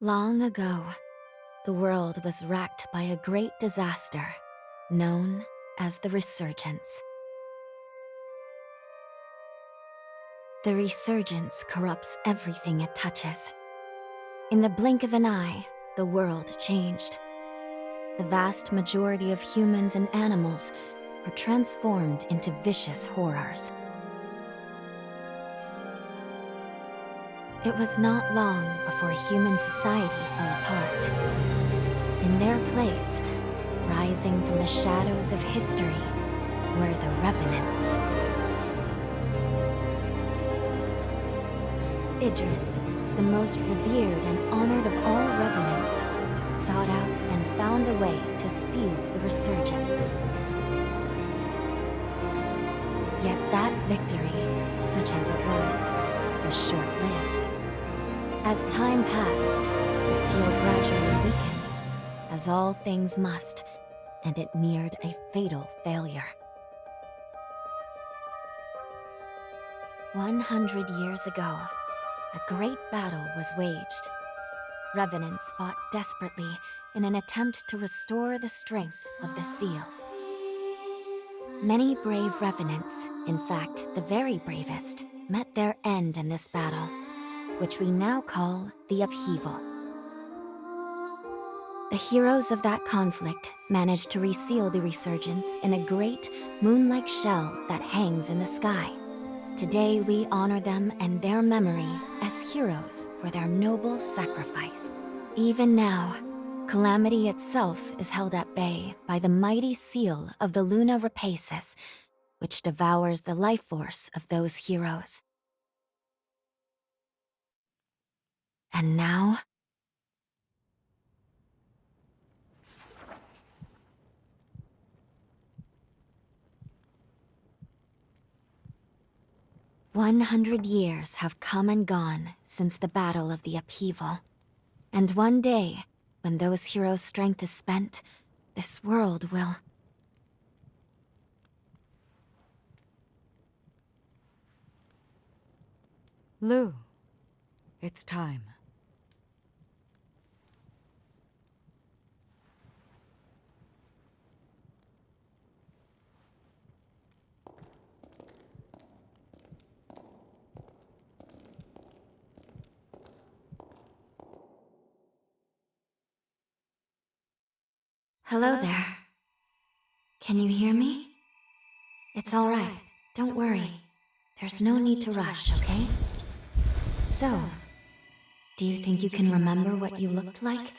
Long ago, the world was racked by a great disaster known as the Resurgence. The Resurgence corrupts everything it touches. In the blink of an eye, the world changed. The vast majority of humans and animals were transformed into vicious horrors. It was not long before human society fell apart. In their place, rising from the shadows of history, were the Revenants. Idris, the most revered and honored of all Revenants, sought out and found a way to seal the Resurgence. Yet that victory, such as it was short-lived. As time passed, the seal gradually weakened, as all things must, and it neared a fatal failure. 100 years ago, a great battle was waged. Revenants fought desperately in an attempt to restore the strength of the seal. Many brave Revenants, in fact the very bravest, met their end in this battle, which we now call the Upheaval. The heroes of that conflict managed to reseal the Resurgence in a great, moon-like shell that hangs in the sky. Today we honor them and their memory as heroes for their noble sacrifice. Even now, Calamity itself is held at bay by the mighty seal of the Luna Rapaces, which devours the life force of those heroes. And now, "100 years have come and gone since the Battle of the Upheaval. And one day, when those heroes' strength is spent, this world will..." Lou, it's time. Hello there. Can you hear me? It's all right. Don't worry. There's no need to rush, okay? So, do you think you can remember what you looked like?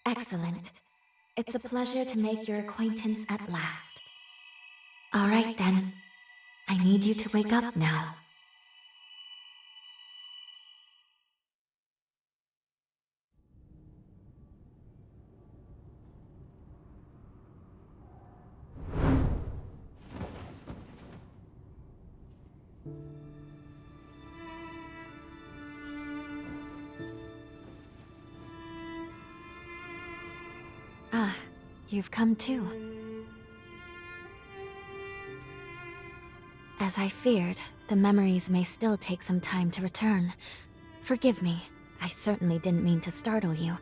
Excellent. It's a pleasure to make your acquaintance at last. All right then. I need you to wake up now. Ah, you've come too. As I feared, the memories may still take some time to return. Forgive me, I certainly didn't mean to startle you.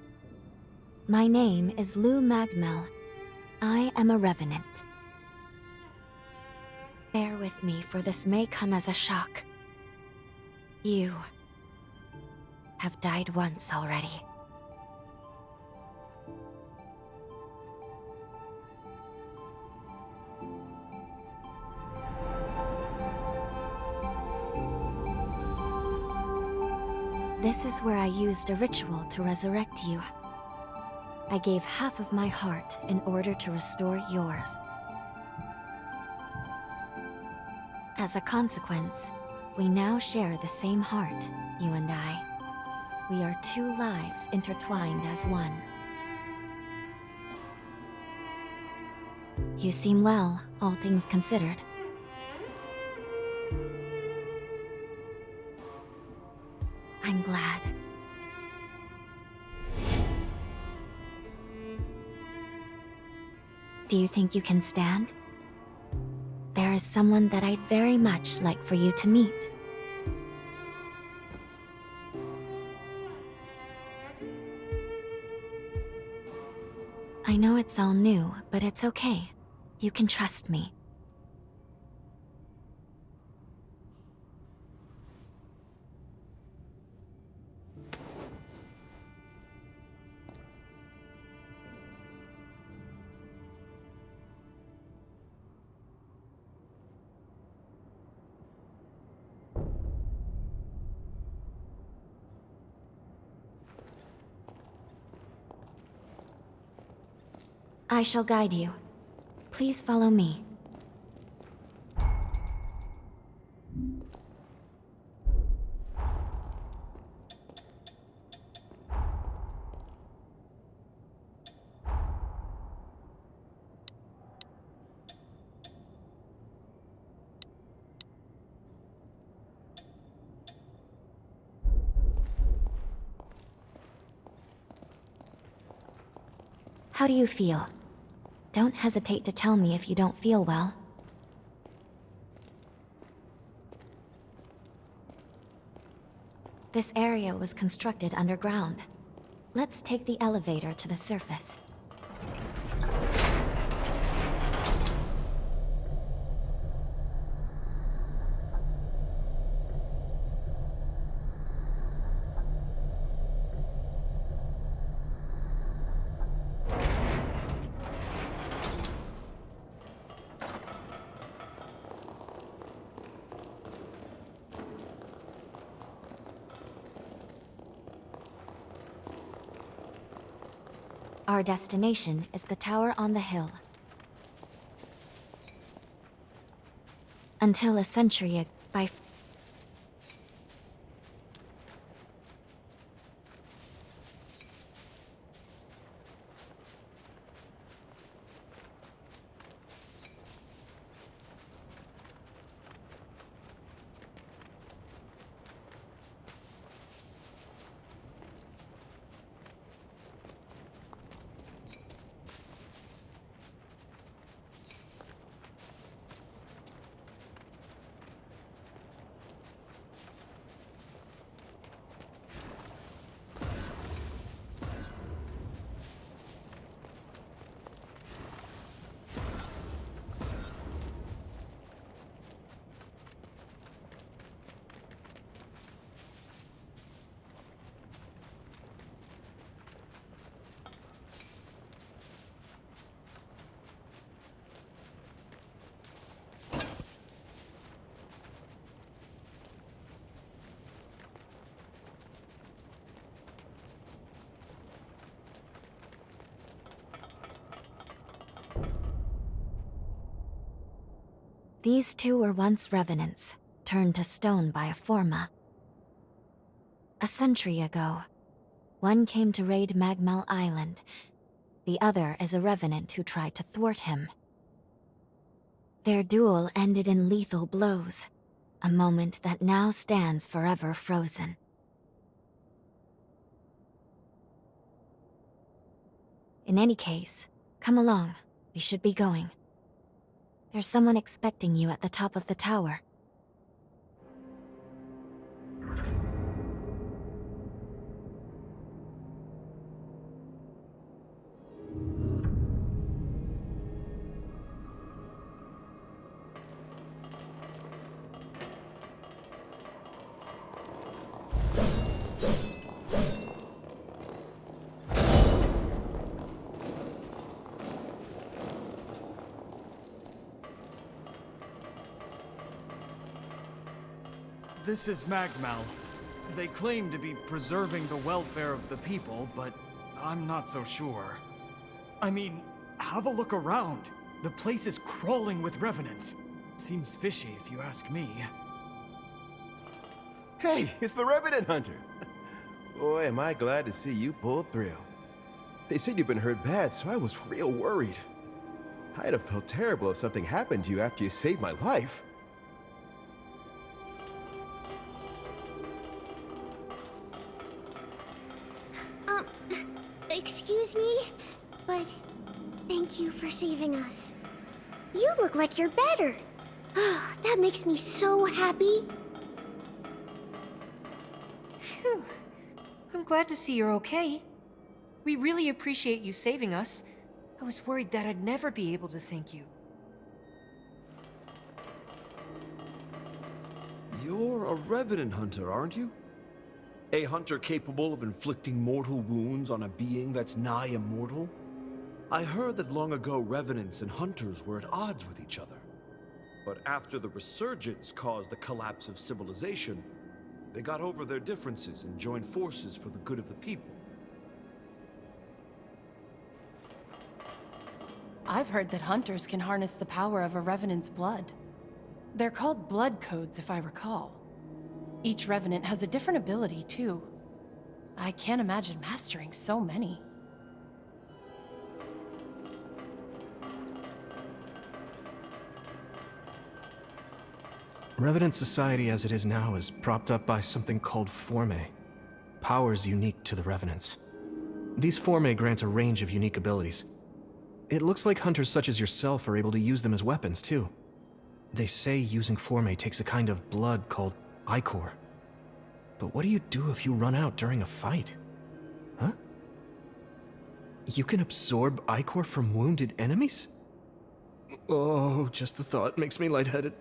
My name is Lou Magmel. I am a revenant. Bear with me, for this may come as a shock. You have died once already. This is where I used a ritual to resurrect you. I gave half of my heart in order to restore yours. As a consequence, we now share the same heart, you and I. We are two lives intertwined as one. You seem well, all things considered. I'm glad. Do you think you can stand? There is someone that I'd very much like for you to meet. I know it's all new, but it's okay. You can trust me. I shall guide you. Please follow me. How do you feel? Don't hesitate to tell me if you don't feel well. This area was constructed underground. Let's take the elevator to the surface. Our destination is the tower on the hill. Until a century ago, These two were once revenants, turned to stone by a Forma. A century ago, one came to raid Magmel Island. The other is a revenant who tried to thwart him. Their duel ended in lethal blows, a moment that now stands forever frozen. In any case, come along. We should be going. There's someone expecting you at the top of the tower. This is Magmal. They claim to be preserving the welfare of the people, but I'm not so sure. I mean, have a look around. The place is crawling with revenants. Seems fishy if you ask me. Hey, it's the Revenant Hunter! Boy, am I glad to see you pulled through. They said you've been hurt bad, so I was real worried. I'd have felt terrible if something happened to you after you saved my life. Excuse me, but thank you for saving us. You look like you're better. That makes me so happy. Phew. I'm glad to see you're okay. We really appreciate you saving us. I was worried that I'd never be able to thank you. You're a Revenant Hunter, aren't you? A hunter capable of inflicting mortal wounds on a being that's nigh immortal? I heard that long ago Revenants and Hunters were at odds with each other. But after the Resurgence caused the collapse of civilization, they got over their differences and joined forces for the good of the people. I've heard that hunters can harness the power of a Revenant's blood. They're called blood codes, if I recall. Each Revenant has a different ability, too. I can't imagine mastering so many. Revenant society as it is now is propped up by something called Formae. Powers unique to the Revenants. These Formae grant a range of unique abilities. It looks like hunters such as yourself are able to use them as weapons, too. They say using Formae takes a kind of blood called Ichor. But what do you do if you run out during a fight? Huh? You can absorb Ichor from wounded enemies? Oh, just the thought makes me lightheaded.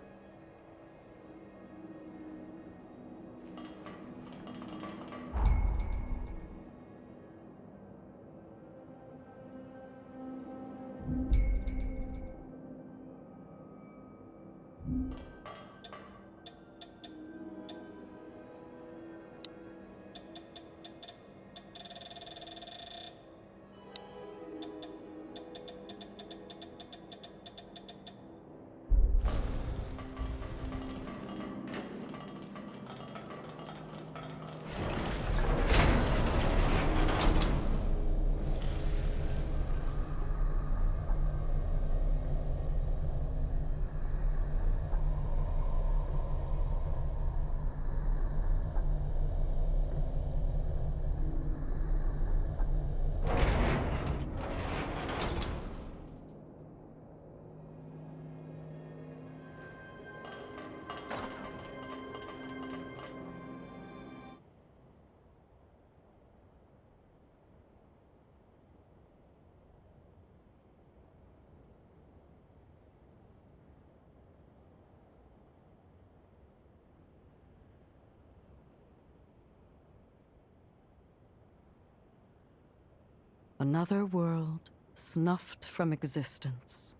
Another world snuffed from existence.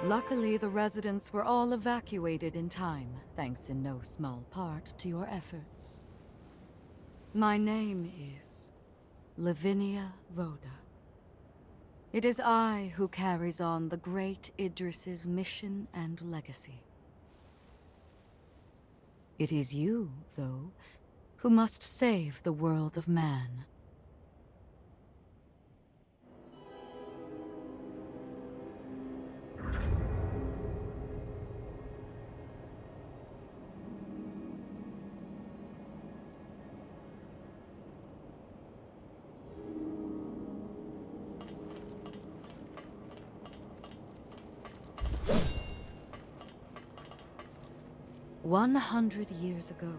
Luckily, the residents were all evacuated in time, thanks in no small part to your efforts. My name is Lavinia Rhoda. It is I who carries on the great Idris's mission and legacy. It is you, though, who must save the world of man. 100 years ago,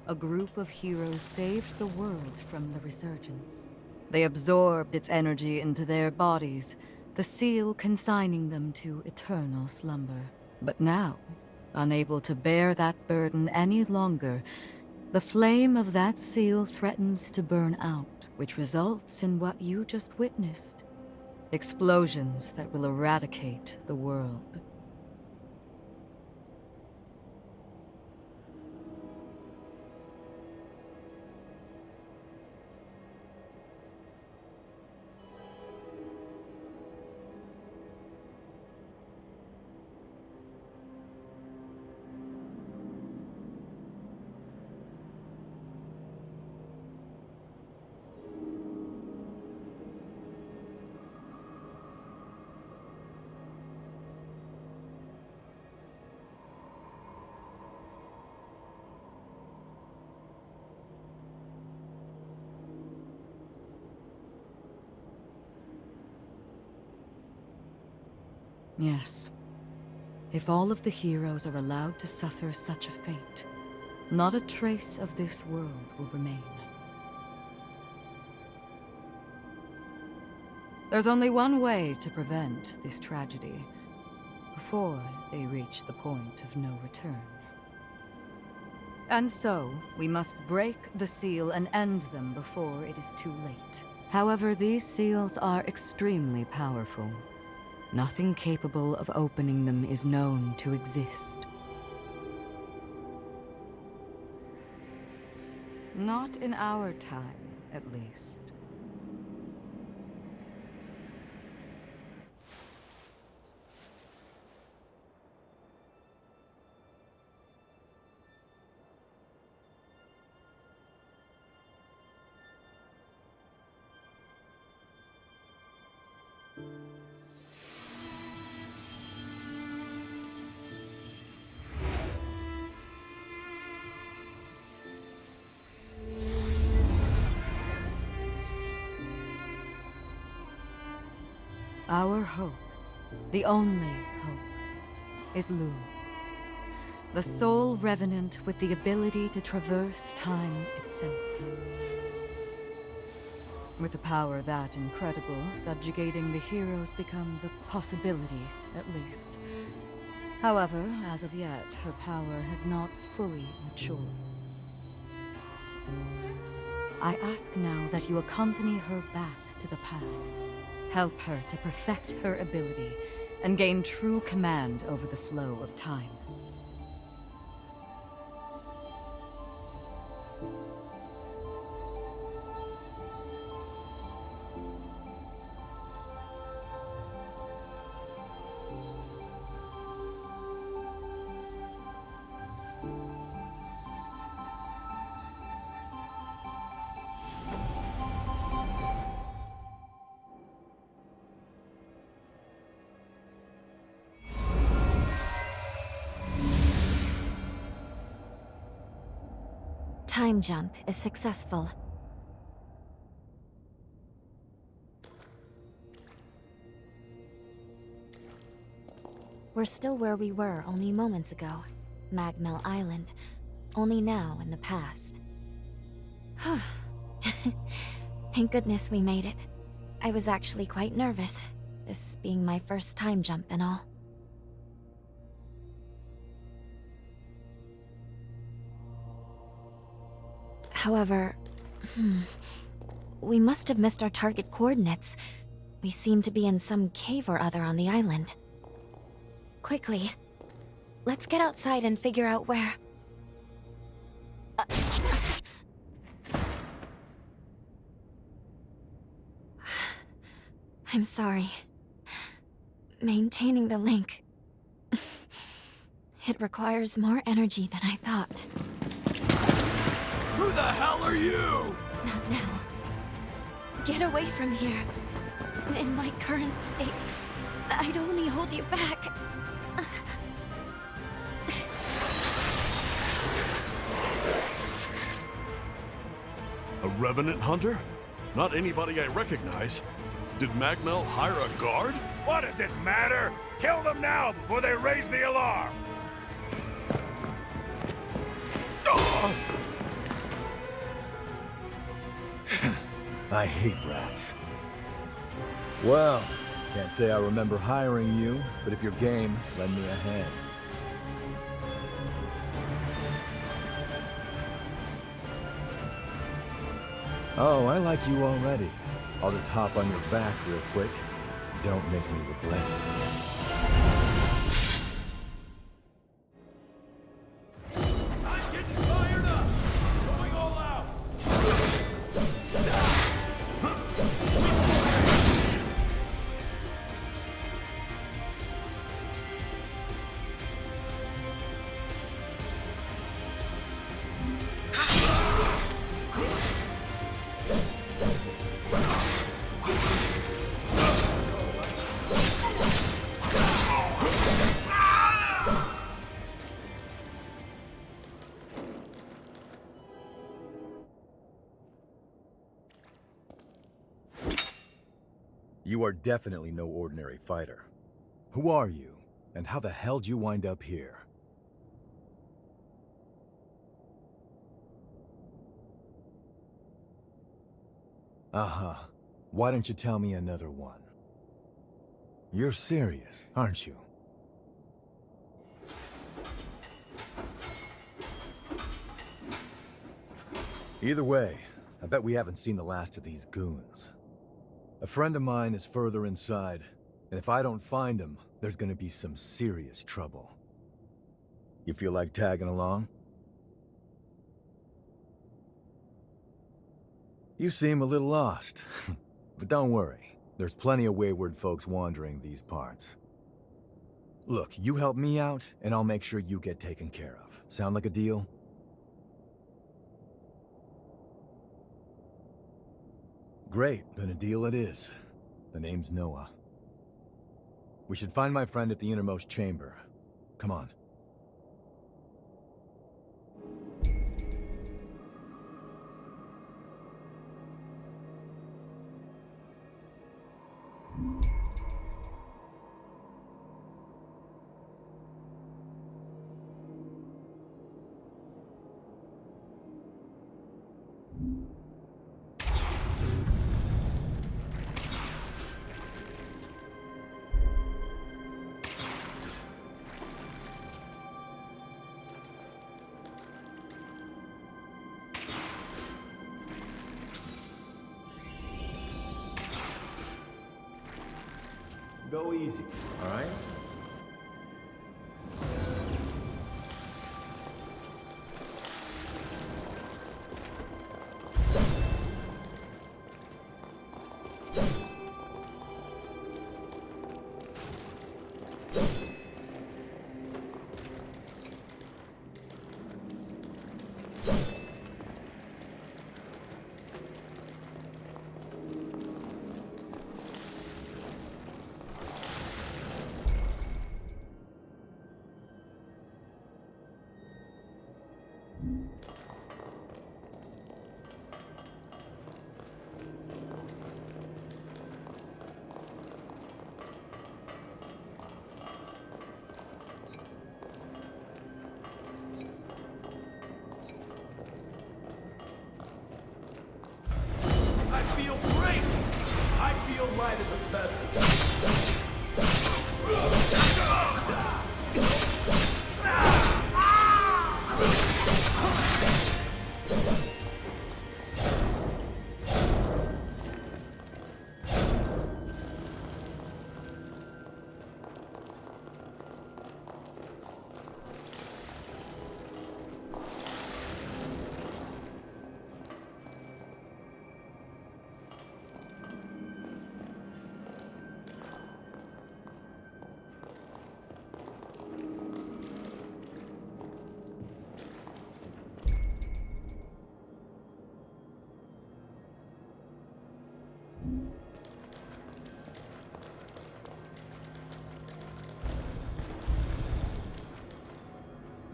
a group of heroes saved the world from the resurgence. They absorbed its energy into their bodies, the seal consigning them to eternal slumber. But now, unable to bear that burden any longer, the flame of that seal threatens to burn out, which results in what you just witnessed. Explosions that will eradicate the world. Yes. If all of the heroes are allowed to suffer such a fate, not a trace of this world will remain. There's only one way to prevent this tragedy, before they reach the point of no return. And so, we must break the seal and end them before it is too late. However, these seals are extremely powerful. Nothing capable of opening them is known to exist. Not in our time, at least. Our hope, the only hope, is Lu, the sole revenant with the ability to traverse time itself. With a power that incredible, subjugating the heroes becomes a possibility, at least. However, as of yet, her power has not fully matured. I ask now that you accompany her back to the past. Help her to perfect her ability and gain true command over the flow of time. Time jump is successful. We're still where we were only moments ago. Magmel Island. Only now in the past. Thank goodness we made it. I was actually quite nervous, this being my first time jump and all. However, we must have missed our target coordinates. We seem to be in some cave or other on the island. quickly. Let's get outside and figure out where... I'm sorry. Maintaining the link... It requires more energy than I thought. Who the hell are you? Not now. Get away from here. In my current state, I'd only hold you back. A revenant hunter? Not anybody I recognize. Did Magmel hire a guard? What does it matter? Kill them now before they raise the alarm! I hate rats. Well, can't say I remember hiring you, but if you're game, lend me a hand. Oh, I like you already. I'll just hop on your back real quick. Don't make me regret it. I'm getting fired up! Going all out! You are definitely no ordinary fighter. Who are you, and how the hell'd you wind up here? Uh-huh. Why don't you tell me another one? You're serious, aren't you? Either way, I bet we haven't seen the last of these goons. A friend of mine is further inside, and if I don't find him, there's gonna be some serious trouble. You feel like tagging along? You seem a little lost, but don't worry. There's plenty of wayward folks wandering these parts. Look, you help me out, and I'll make sure you get taken care of. Sound like a deal? Great, then a deal it is. The name's Noah. We should find my friend at the innermost chamber. Come on. Go easy, all right? I feel great! I feel light as a feather.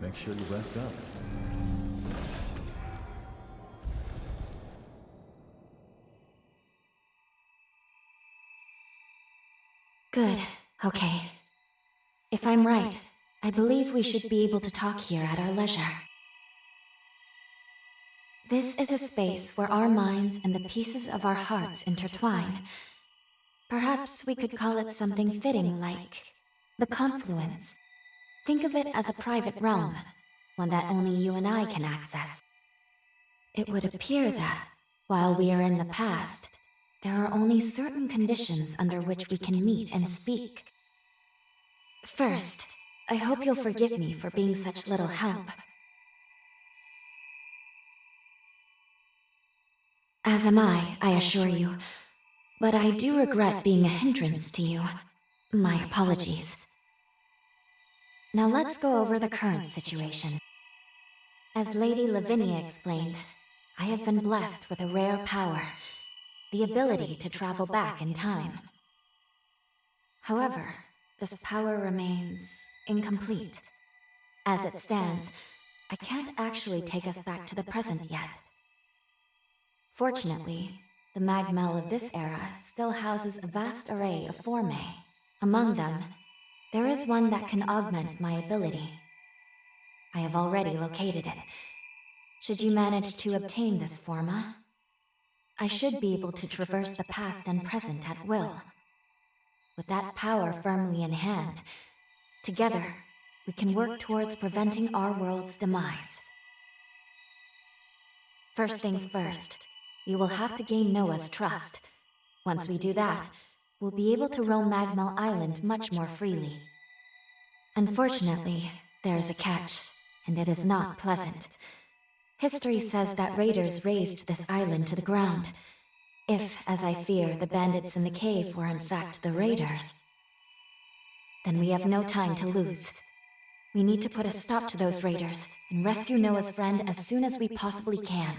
Make sure you rest up. Good. Okay. If I'm right, I believe we should be able to talk here at our leisure. This is a space where our minds and the pieces of our hearts intertwine. Perhaps we could call it something fitting like the confluence. Think of it as a private realm, one that only you and I can access. It would appear that, while we are in the past, there are only certain conditions under which we can meet and speak. First, I hope you'll forgive me for being such little help. As am I assure you. But I do regret being a hindrance to you. My apologies. Now let's go over the current situation. As Lady Lavinia explained, I have been blessed with a rare power, the ability to travel back in time. However, this power remains incomplete. As it stands, I can't actually take us back to the present yet. Fortunately, the magmel of this era still houses a vast array of formae. Among them, there is one that can augment my ability. I have already located it. Should you manage to obtain this forma, I should be able to traverse the past and present at will. With that power firmly in hand, together, we can work towards preventing our world's demise. First things first, we will have to gain Noah's trust. Once we do that, we'll be able to roam Magmel Island much more freely. Unfortunately, there is a catch, and it is not pleasant. History says that raiders razed this island to the ground. If, as I fear, the bandits in the cave were in fact the raiders, then we have no time to lose. We need to put a stop to those raiders and rescue Noah's friend as soon as we possibly can.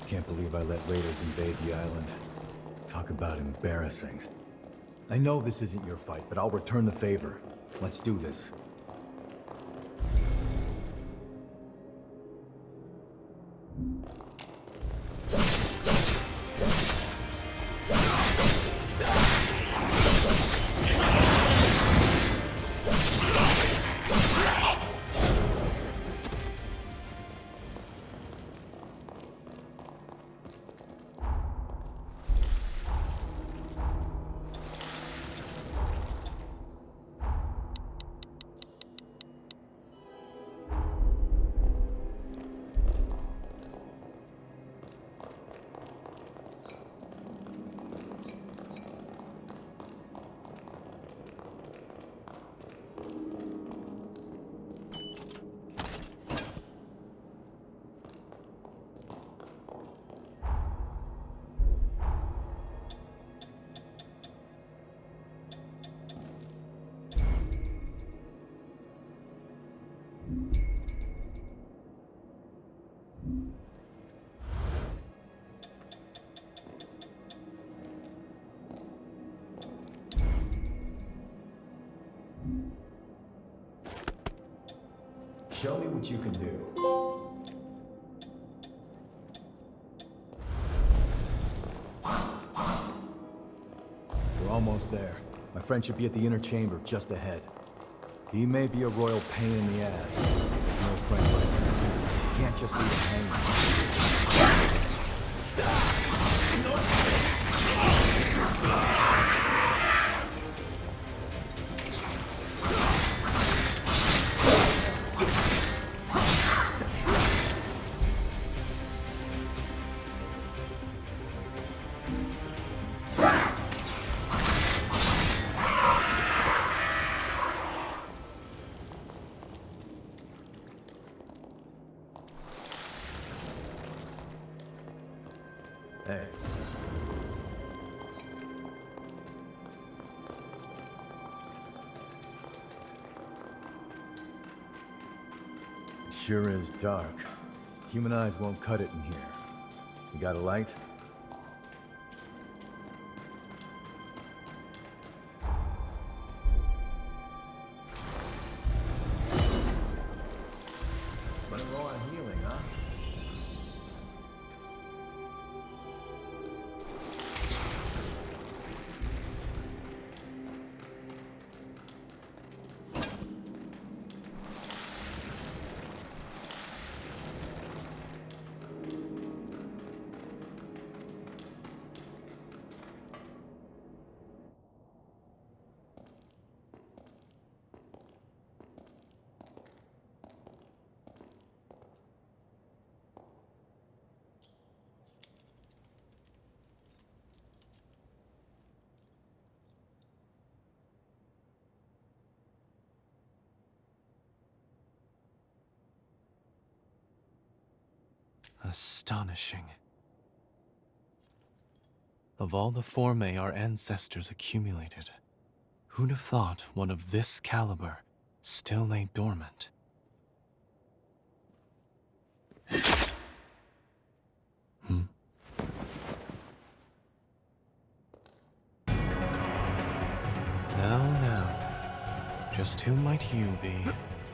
Can't believe I let raiders invade the island. Talk about embarrassing. I know this isn't your fight, but I'll return the favor. Let's do this. Show me what you can do. We're almost there. My friend should be at the inner chamber just ahead. He may be a royal pain in the ass. No friend like him. You can't just leave him hanging. Hey. Sure is dark. Human eyes won't cut it in here. You got a light? Running low on healing, huh? Astonishing. Of all the formae our ancestors accumulated, who'd have thought one of this caliber still lay dormant? Now, just who might you be?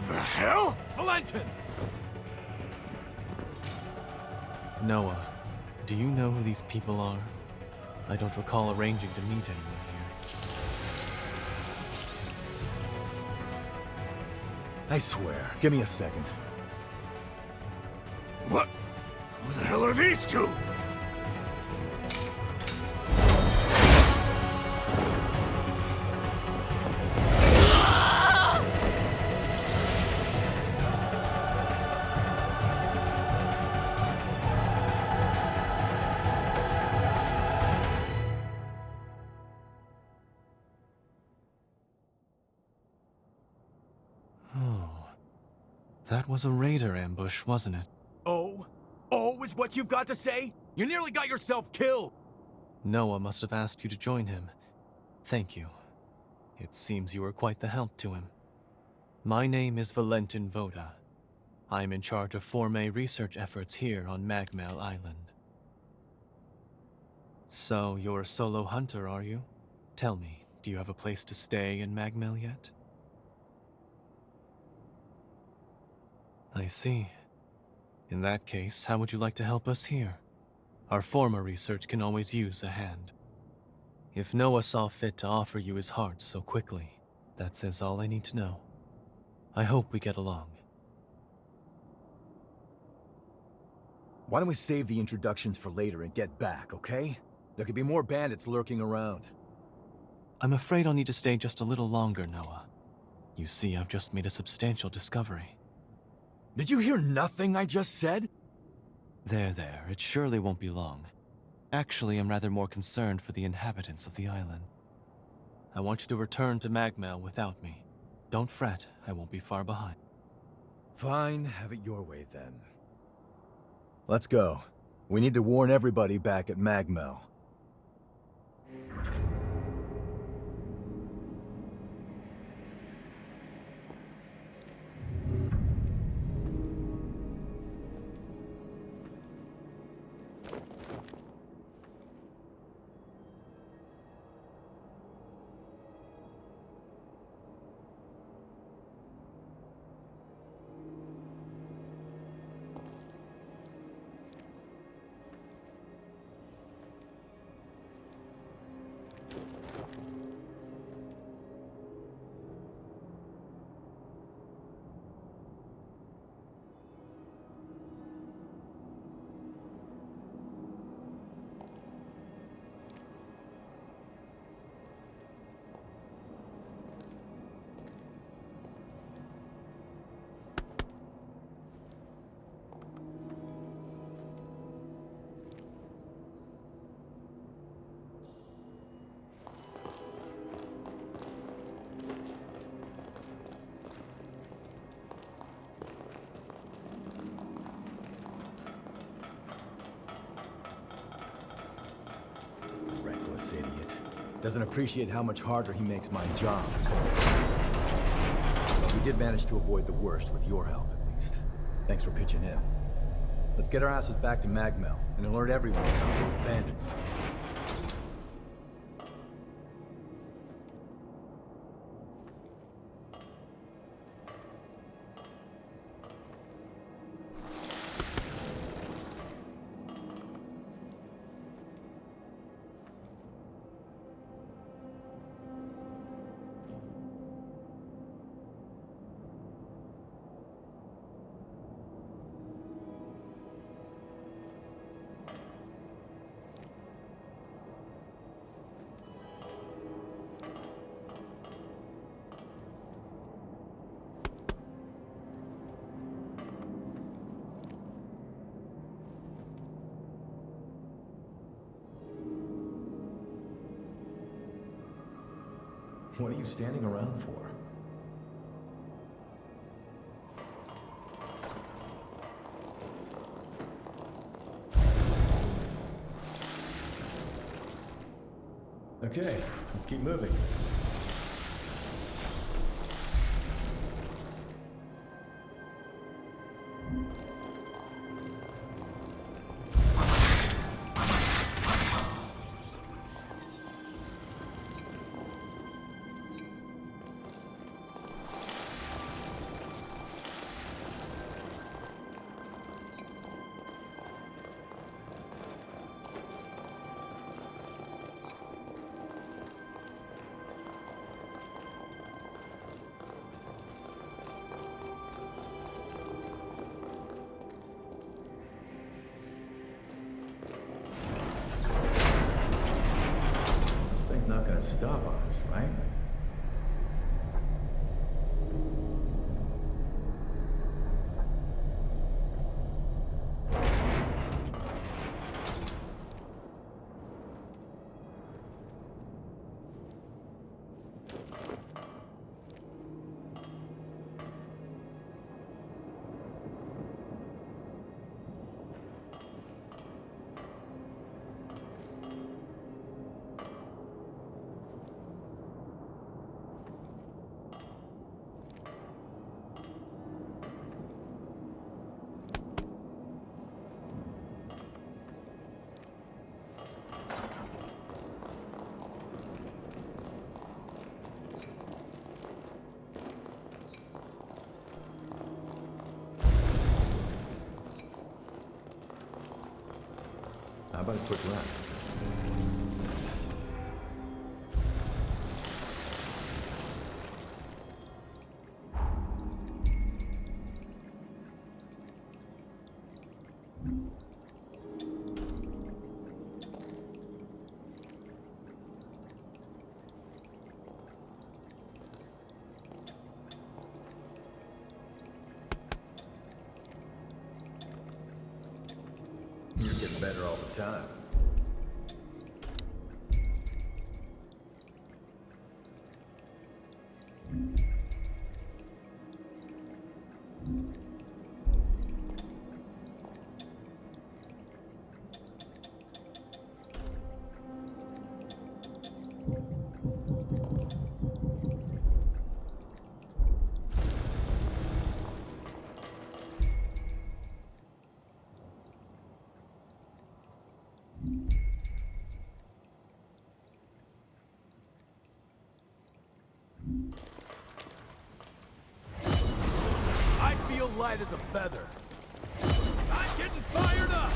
The hell? Valentin! Noah, do you know who these people are? I don't recall arranging to meet anyone here. I swear. Give me a second. What? Who the hell are these two? That was a raider ambush, wasn't it? Oh? Oh is what you've got to say? You nearly got yourself killed! Noah must have asked you to join him. Thank you. It seems you were quite the help to him. My name is Valentin Voda. I am in charge of Formae research efforts here on Magmel Island. So, you're a solo hunter, are you? Tell me, do you have a place to stay in Magmel yet? I see. In that case, how would you like to help us here? Our former research can always use a hand. If Noah saw fit to offer you his heart so quickly, that says all I need to know. I hope we get along. Why don't we save the introductions for later and get back, okay? There could be more bandits lurking around. I'm afraid I'll need to stay just a little longer, Noah. You see, I've just made a substantial discovery. Did you hear nothing I just said? There, it surely won't be long. Actually, I'm rather more concerned for the inhabitants of the island. I want you to return to Magmel without me. Don't fret, I won't be far behind. Fine, have it your way then. Let's go. We need to warn everybody back at Magmel. This idiot doesn't appreciate how much harder he makes my job. But we did manage to avoid the worst with your help, at least. Thanks for pitching in. Let's get our asses back to Magmel and alert everyone about those bandits. What are you standing around for? Okay, let's keep moving. Not gonna stop us, right? How about a quick rest? You're getting better all the time. Light as a feather. I'm getting fired up!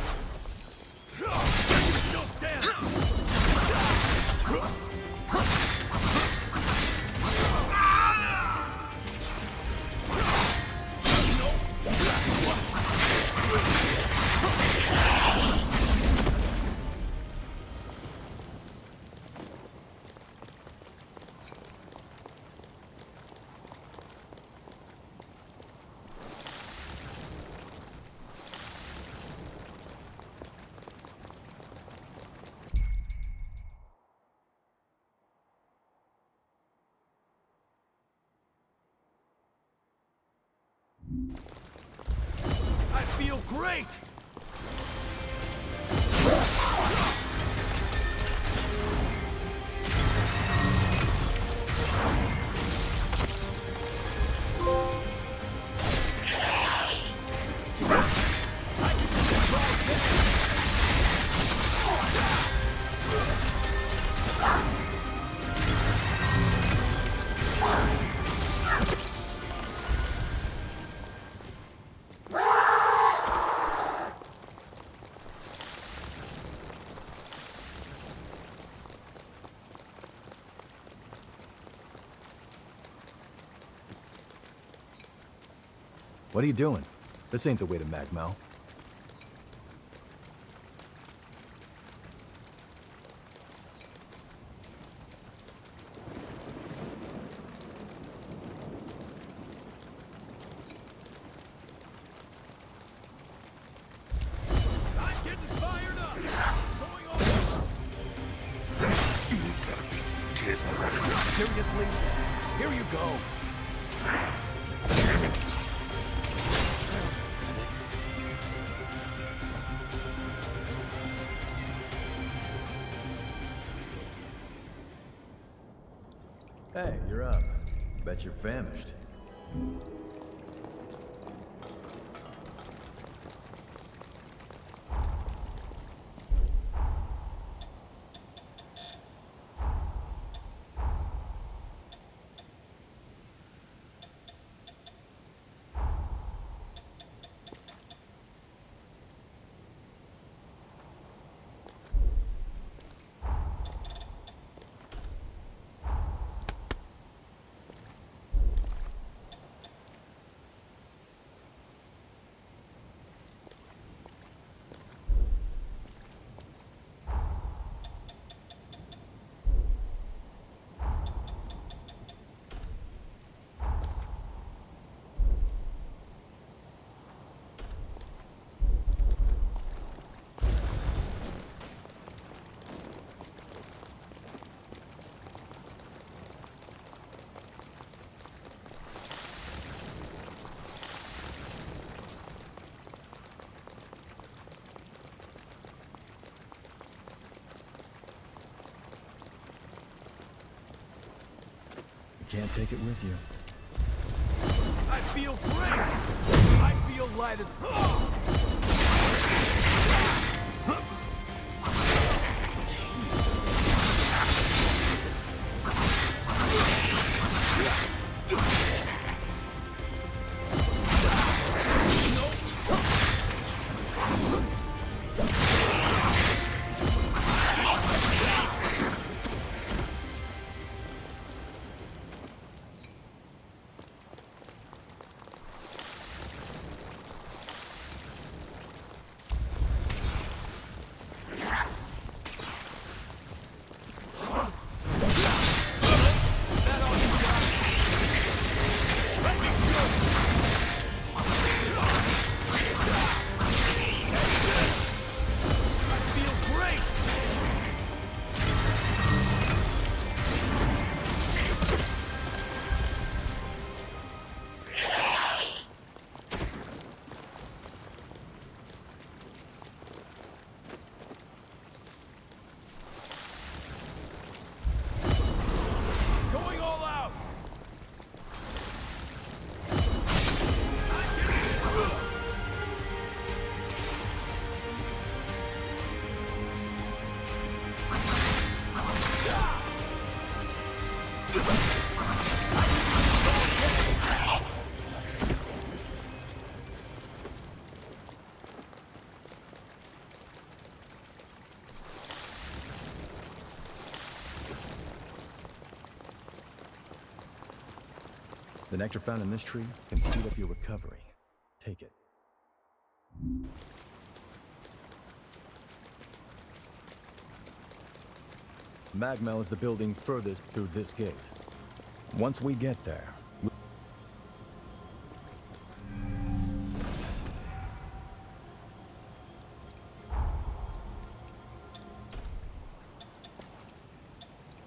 Still standing! I feel great! What are you doing? This ain't the way to Magmal. Seriously? Here you go. Hey, you're up. Bet you're famished. Can't take it with you. I feel great! I feel light as... The nectar found in this tree can speed up your recovery. Take it. Magmal is the building furthest through this gate. Once we get there,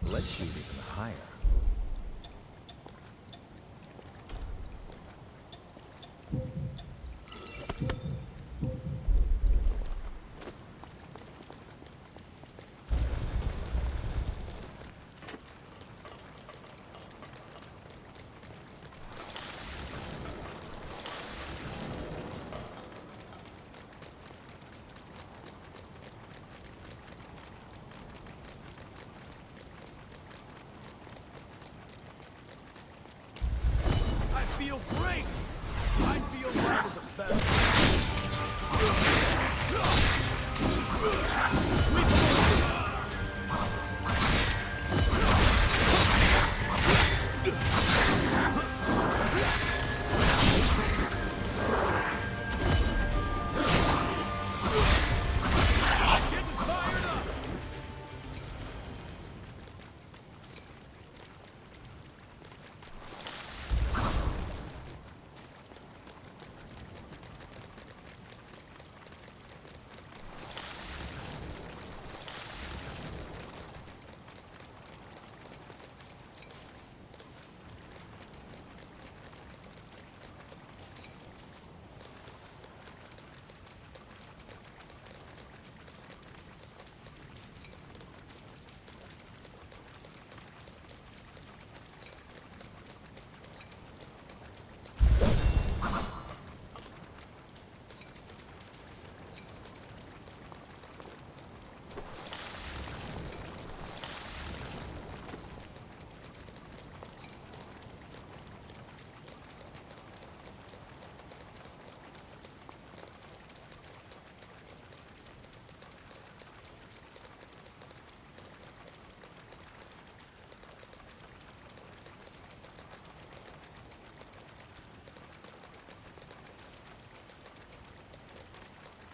let's shoot even higher.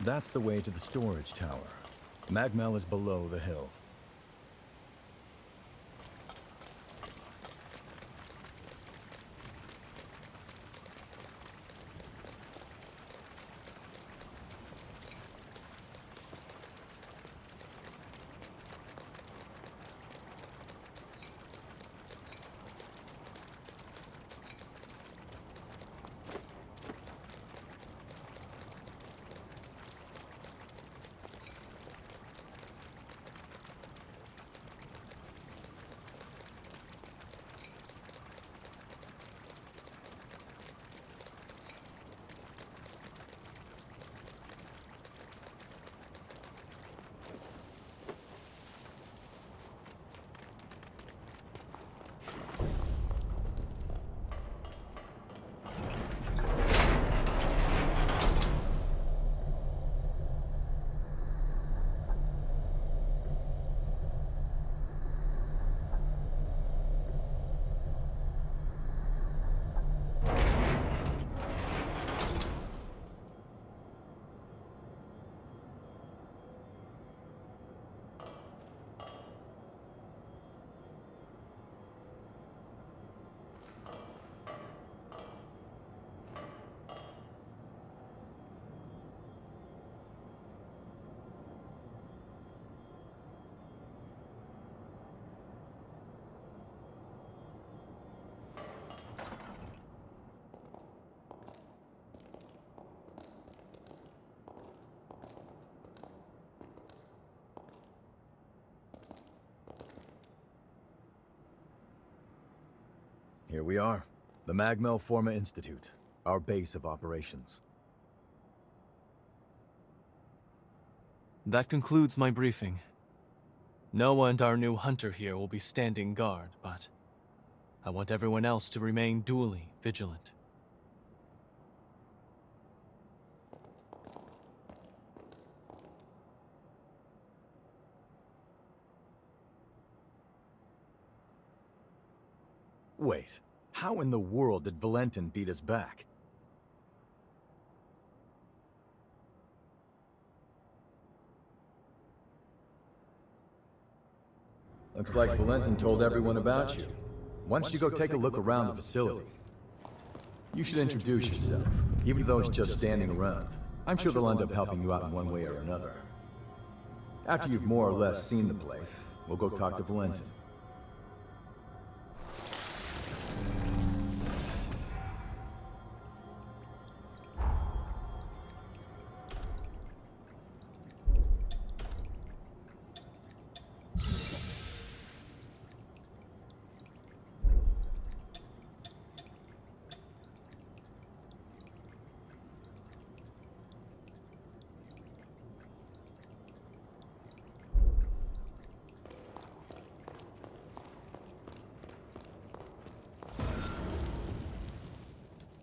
That's the way to the storage tower. Magmel is below the hill. Here we are, the Magmel Forma Institute, our base of operations. That concludes my briefing. Noah and our new hunter here will be standing guard, but I want everyone else to remain duly vigilant. Wait, how in the world did Valentin beat us back? Looks like Valentin told everyone about you. Why don't you go take a look around the facility? You should introduce yourself, even though it's just standing around. I'm sure they'll end up helping you out in one way or another. After you've more or less seen the place, we'll go talk to Valentin.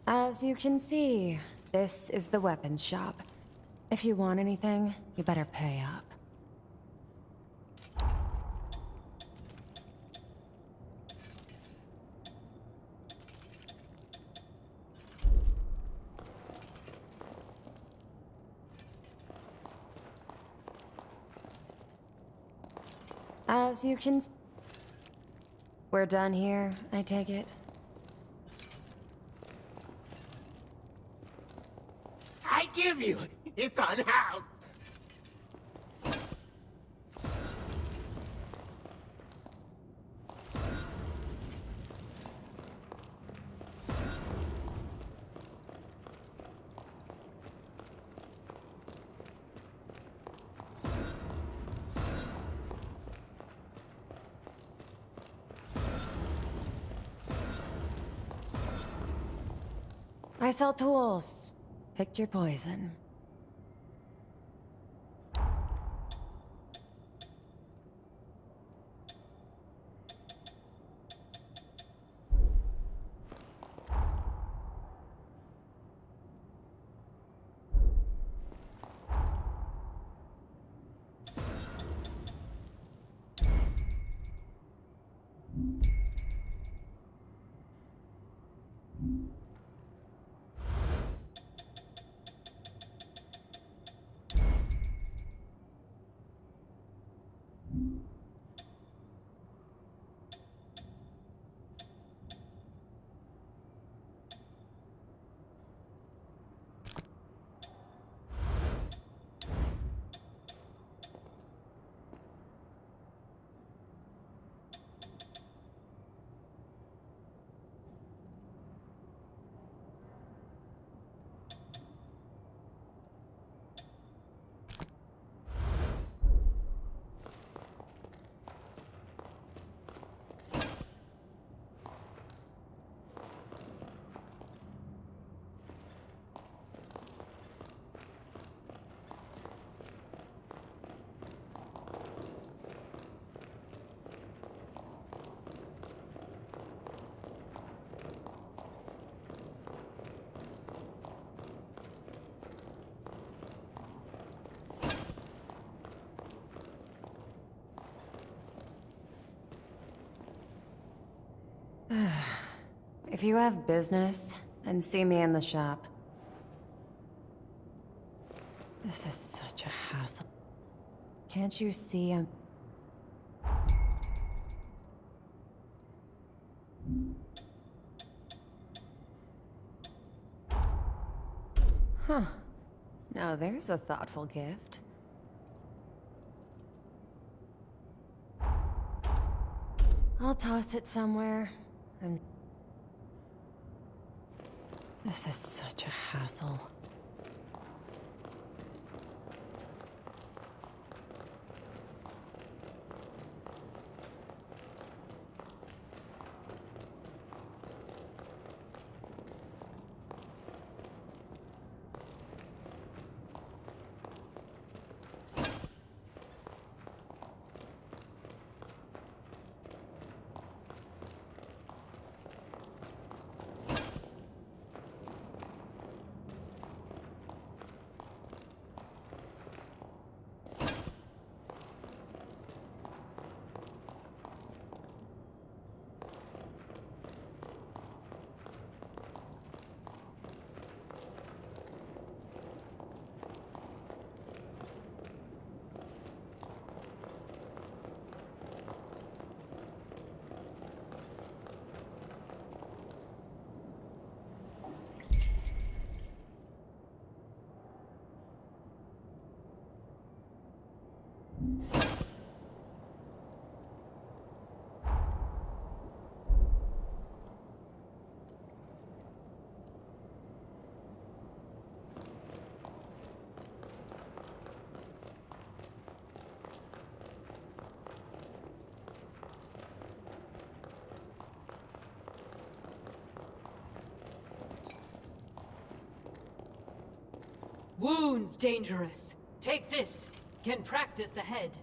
As you can see, this is the weapons shop. If you want anything, you better pay up. As you can... We're done here, I take it? I give you! It's unhoused! I sell tools. Pick your poison. if you have business, then see me in the shop. This is such a hassle. Can't you see I'm... Huh. Now there's a thoughtful gift. I'll toss it somewhere, and... This is such a hassle. Wounds dangerous. Take this. Can practice ahead.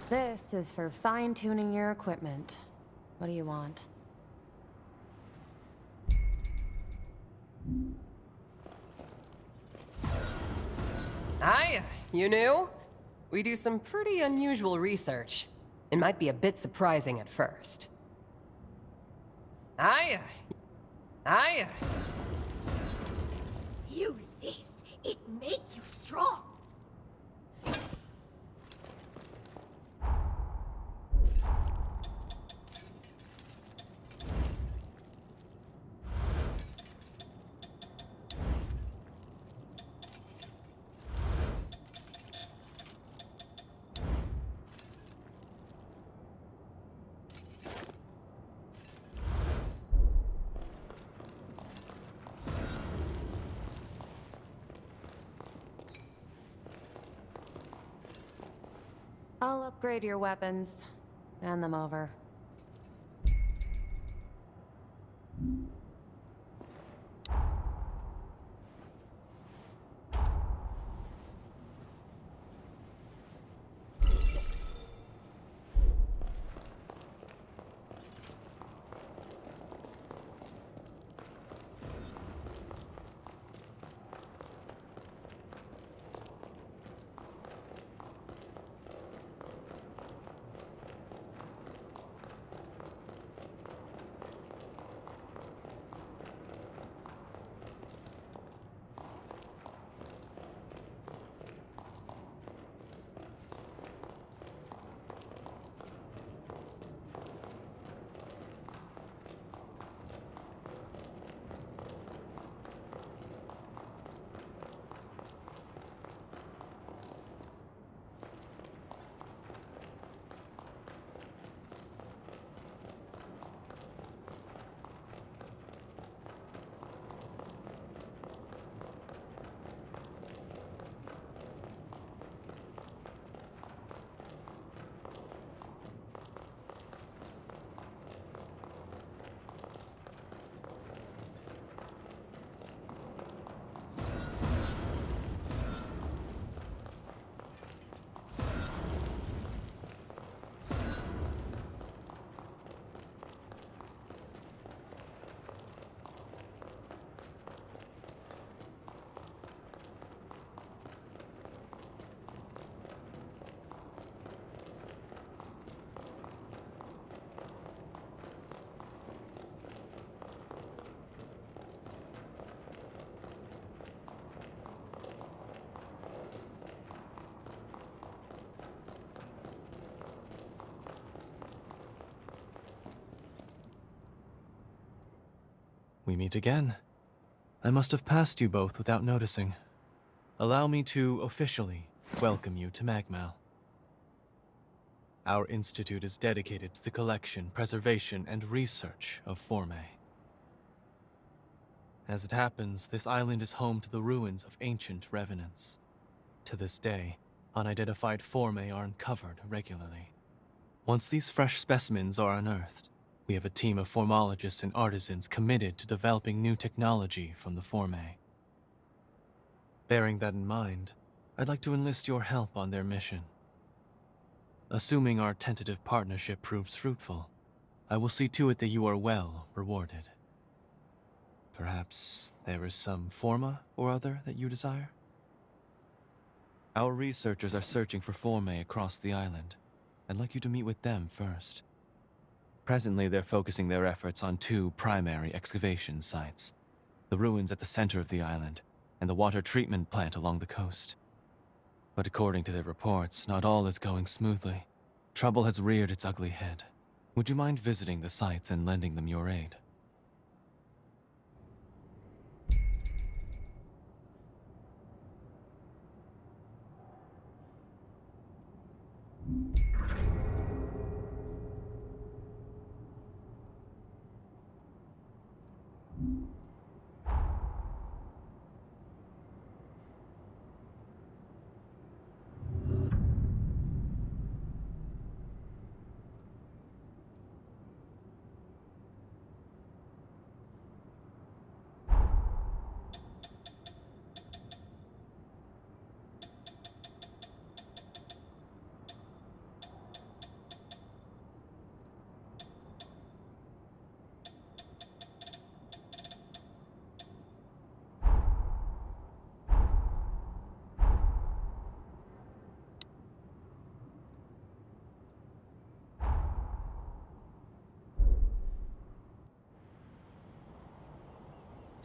This is for fine-tuning your equipment. What do you want? Hiya, you new? We do some pretty unusual research. It might be a bit surprising at first. Use this. It makes you strong. I'll upgrade your weapons. Hand them over. We meet again. I must have passed you both without noticing. Allow me to officially welcome you to Magmal. Our institute is dedicated to the collection, preservation, and research of Forme. As it happens, this island is home to the ruins of ancient revenants. To this day, unidentified Forme are uncovered regularly. Once these fresh specimens are unearthed, we have a team of formologists and artisans committed to developing new technology from the Forme. Bearing that in mind, I'd like to enlist your help on their mission. Assuming our tentative partnership proves fruitful, I will see to it that you are well rewarded. Perhaps there is some forma or other that you desire? Our researchers are searching for Forme across the island. I'd like you to meet with them first. Presently, they're focusing their efforts on two primary excavation sites: the ruins at the center of the island, and the water treatment plant along the coast. But according to their reports, not all is going smoothly. Trouble has reared its ugly head. Would you mind visiting the sites and lending them your aid?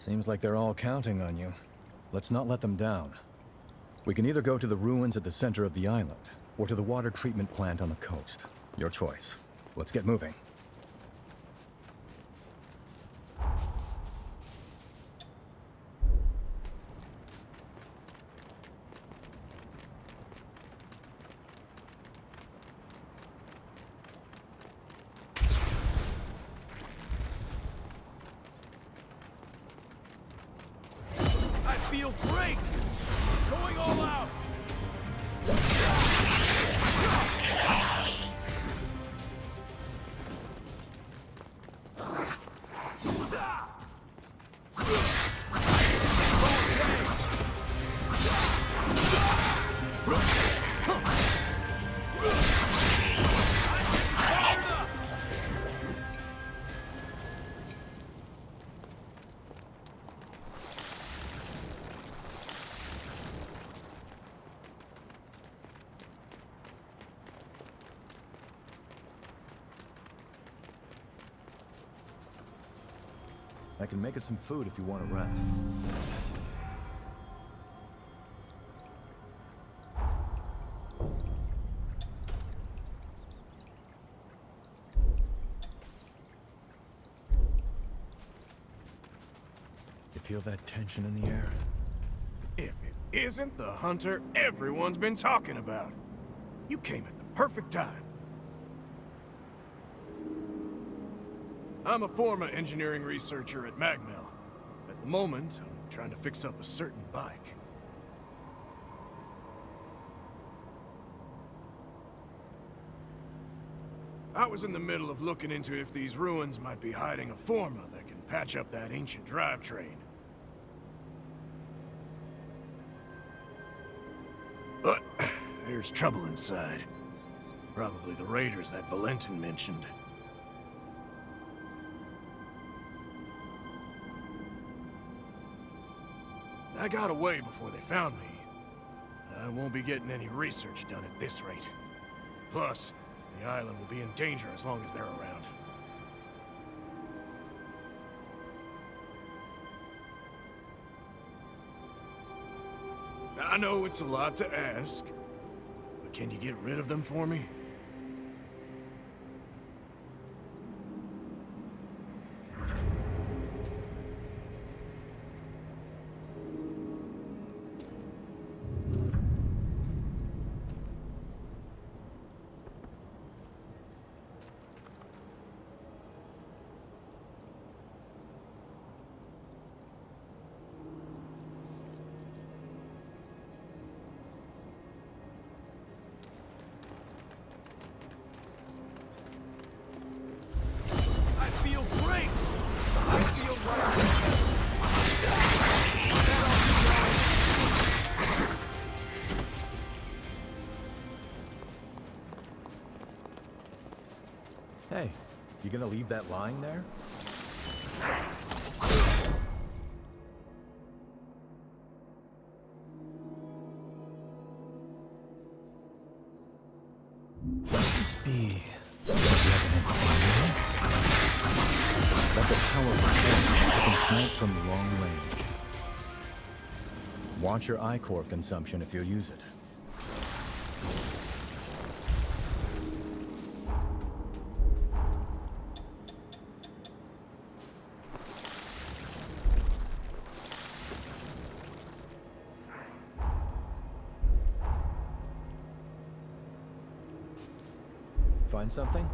Seems like they're all counting on you. Let's not let them down. We can either go to the ruins at the center of the island, or to the water treatment plant on the coast. Your choice. Let's get moving. I feel great! Going all out! I can make us some food if you want to rest. You feel that tension in the air? If it isn't the hunter everyone's been talking about. You came at the perfect time. I'm a former engineering researcher at Magnell. At the moment, I'm trying to fix up a certain bike. I was in the middle of looking into if these ruins might be hiding a forma that can patch up that ancient drivetrain. But there's trouble inside. Probably the raiders that Valentin mentioned. I got away before they found me. I won't be getting any research done at this rate. Plus, the island will be in danger as long as they're around. I know it's a lot to ask, but can you get rid of them for me? I feel great! I feel Hey, you gonna leave that lying there? Must be that's a powerful force that can snipe from long range. Watch your I-core consumption if you use it. Find something?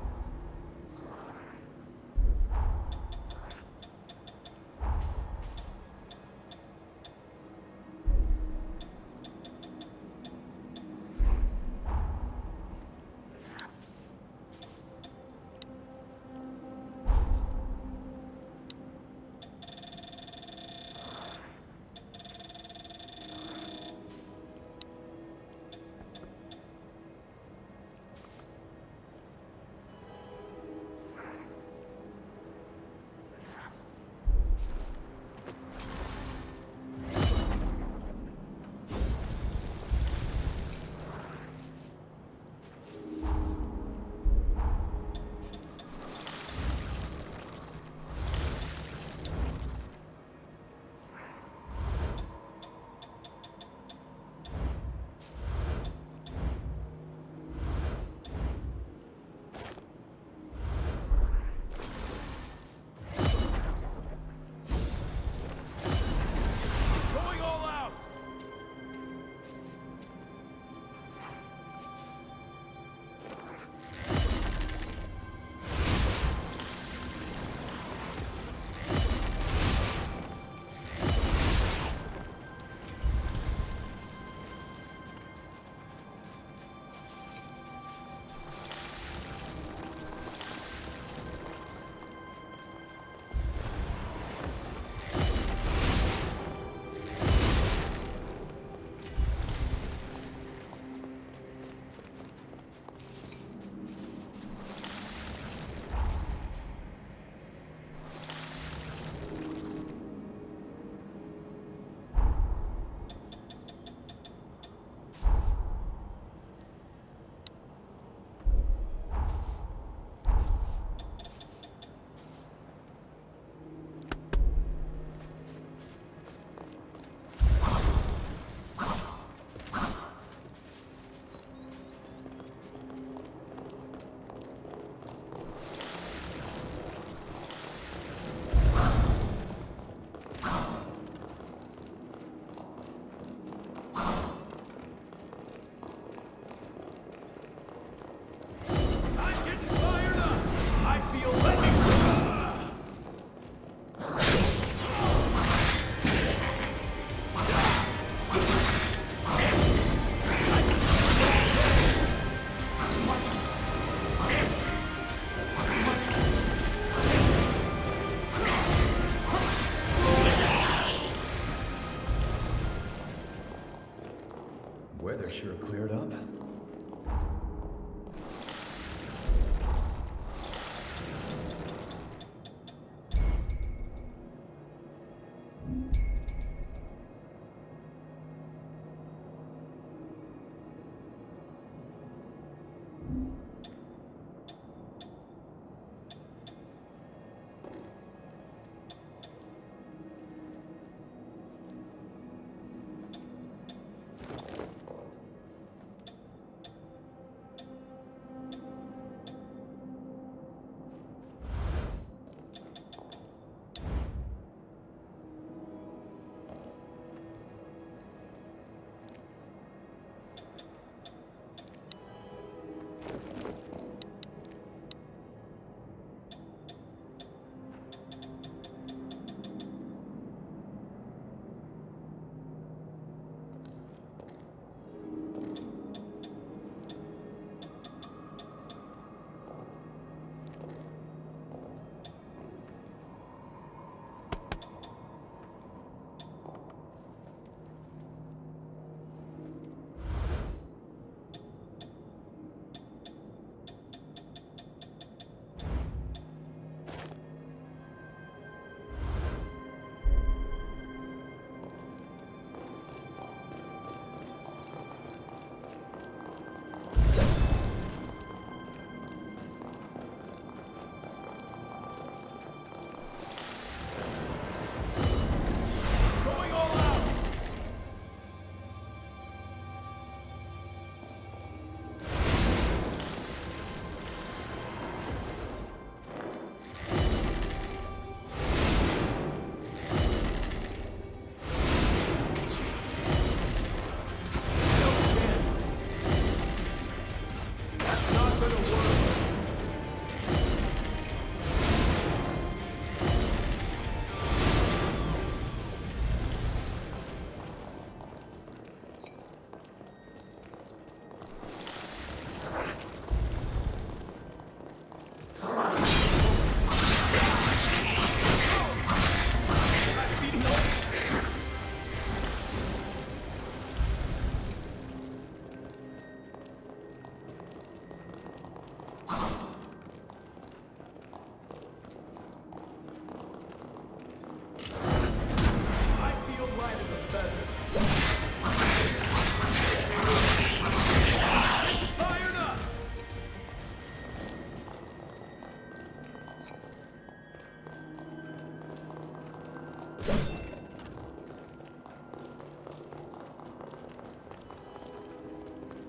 weather sure cleared up.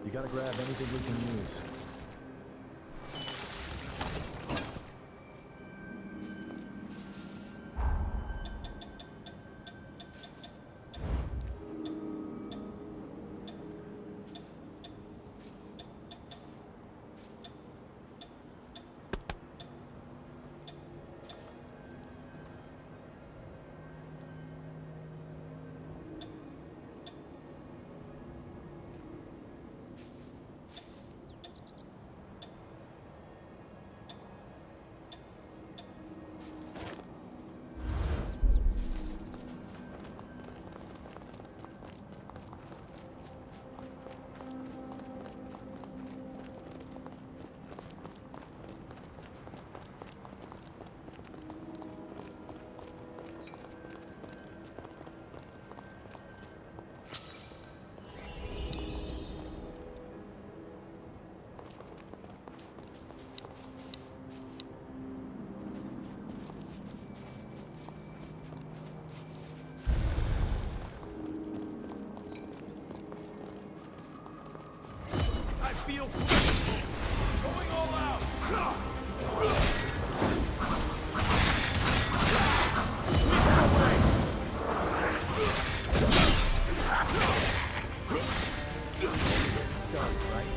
You gotta grab anything we can use. Feel going all out. Start, right?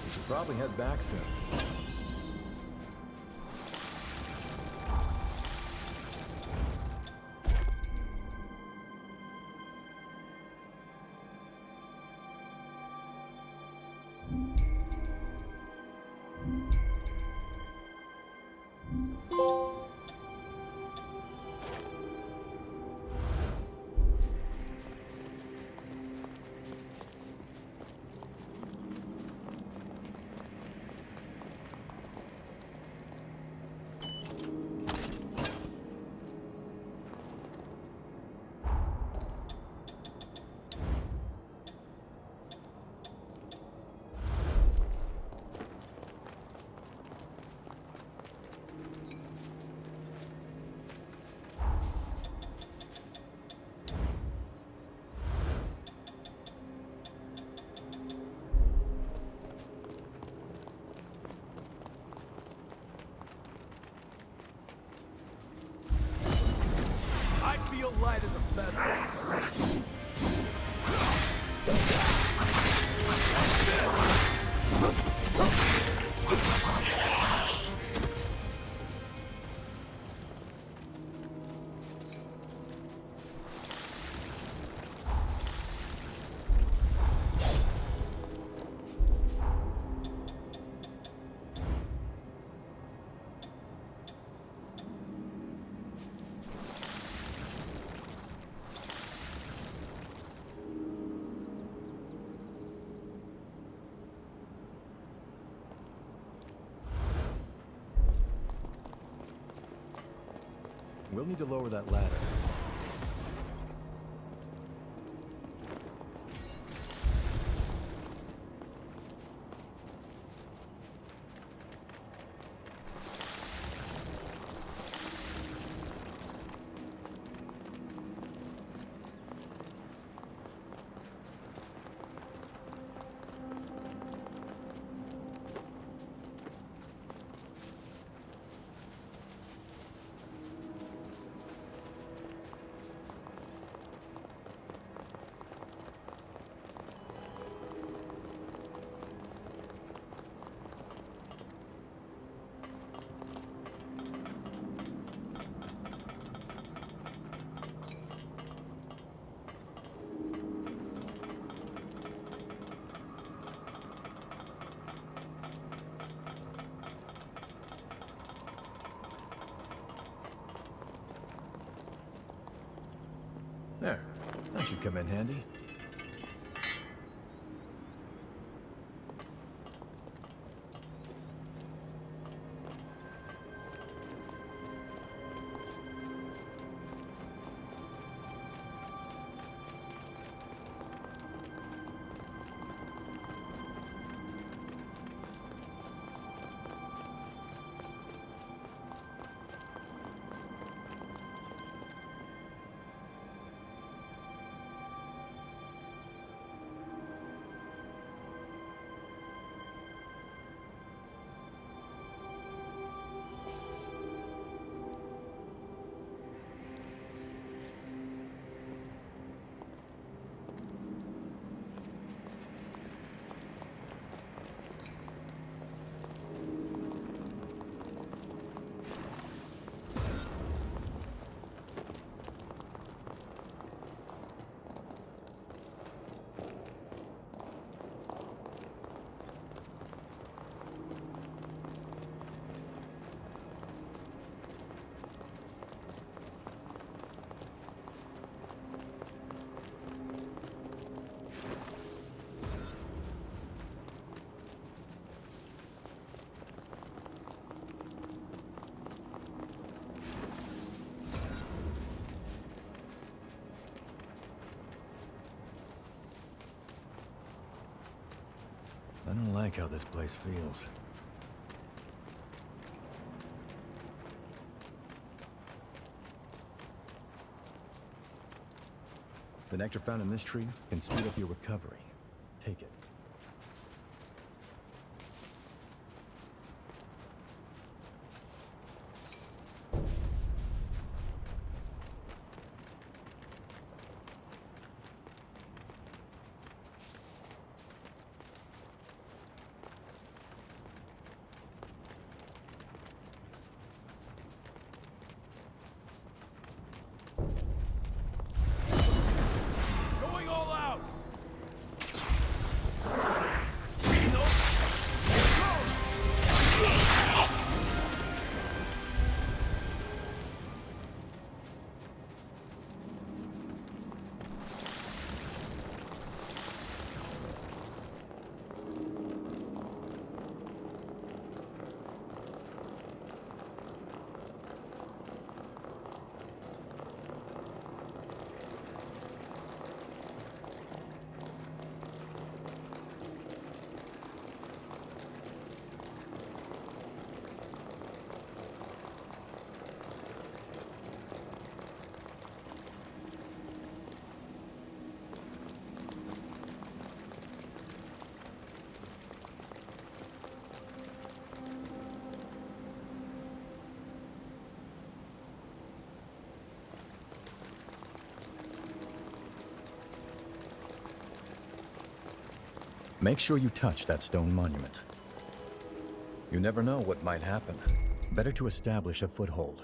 We should probably head back soon. we'll need to lower that ladder. There. That should come in handy. I don't like how this place feels. The nectar found in this tree can speed up your recovery. Take it. Going all out! Make sure you touch that stone monument. You never know what might happen. Better to establish a foothold.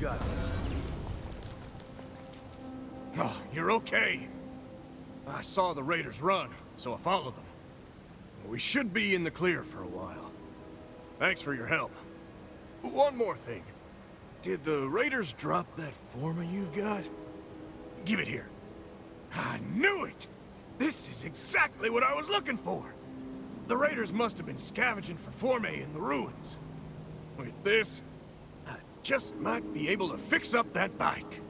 got it. Oh, you're okay. I saw the raiders run, so I followed them. We should be in the clear for a while. Thanks for your help. One more thing. Did the raiders drop that forma you've got? Give it here. I knew it! This is exactly what I was looking for! The raiders must have been scavenging for formae in the ruins. With this, I just might be able to fix up that bike.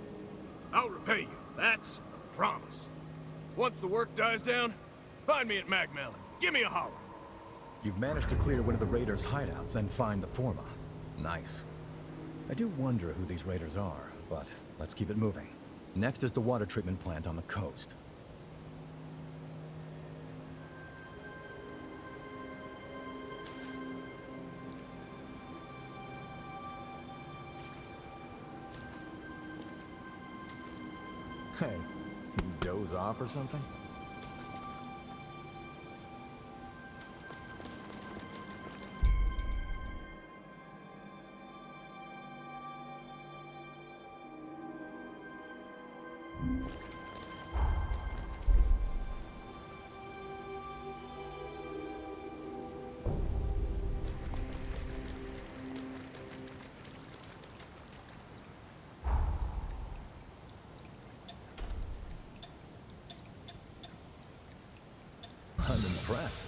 I'll repay you, that's a promise. Once the work dies down, find me at Magmelon. Give me a holler. You've managed to clear one of the raiders' hideouts and find the forma. Nice. I do wonder who these raiders are, but let's keep it moving. Next is the water treatment plant on the coast. Hey, you doze off or something? I'm impressed.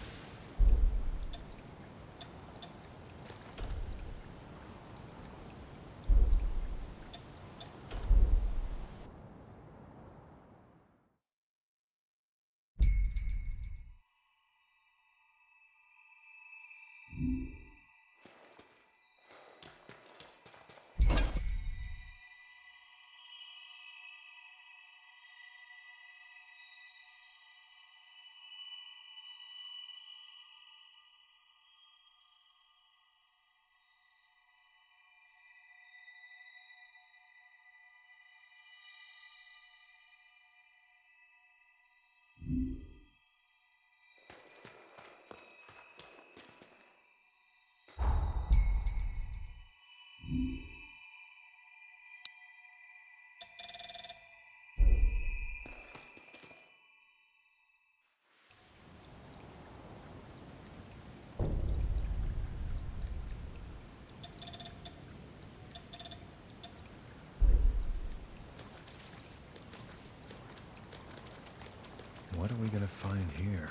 What are we gonna find here?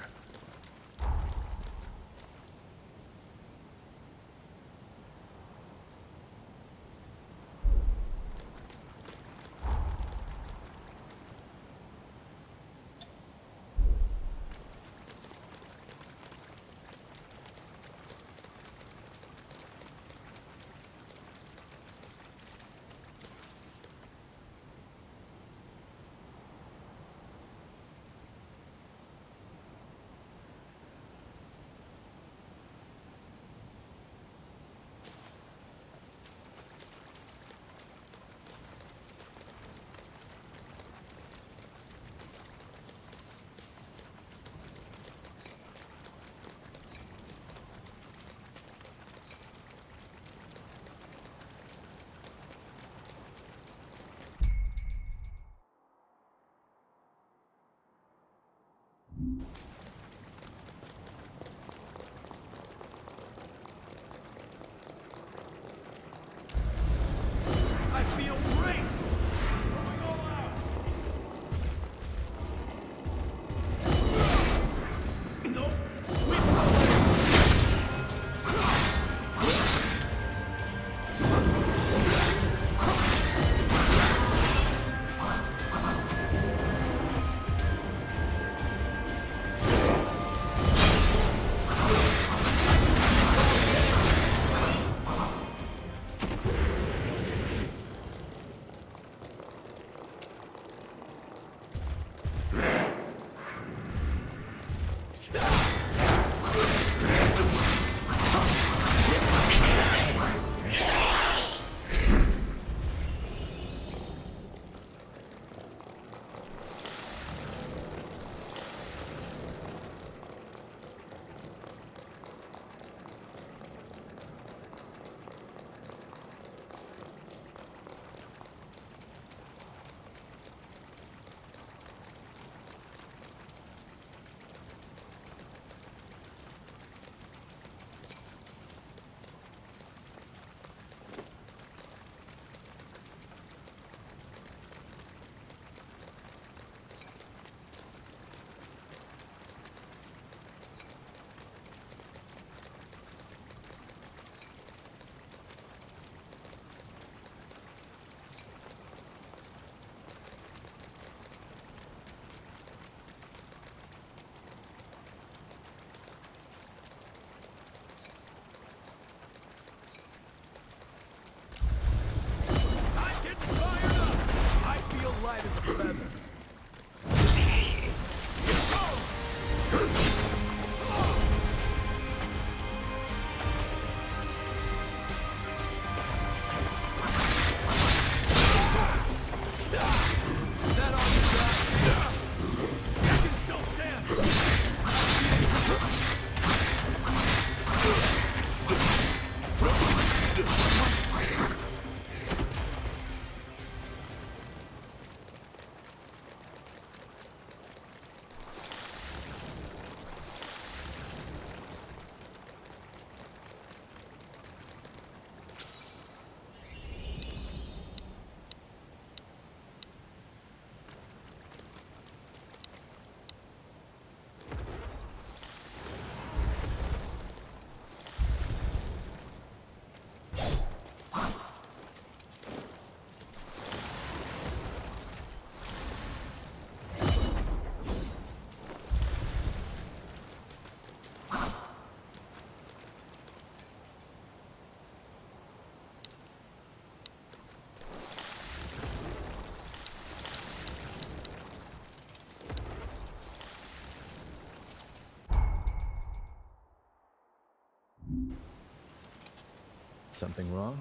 Something wrong?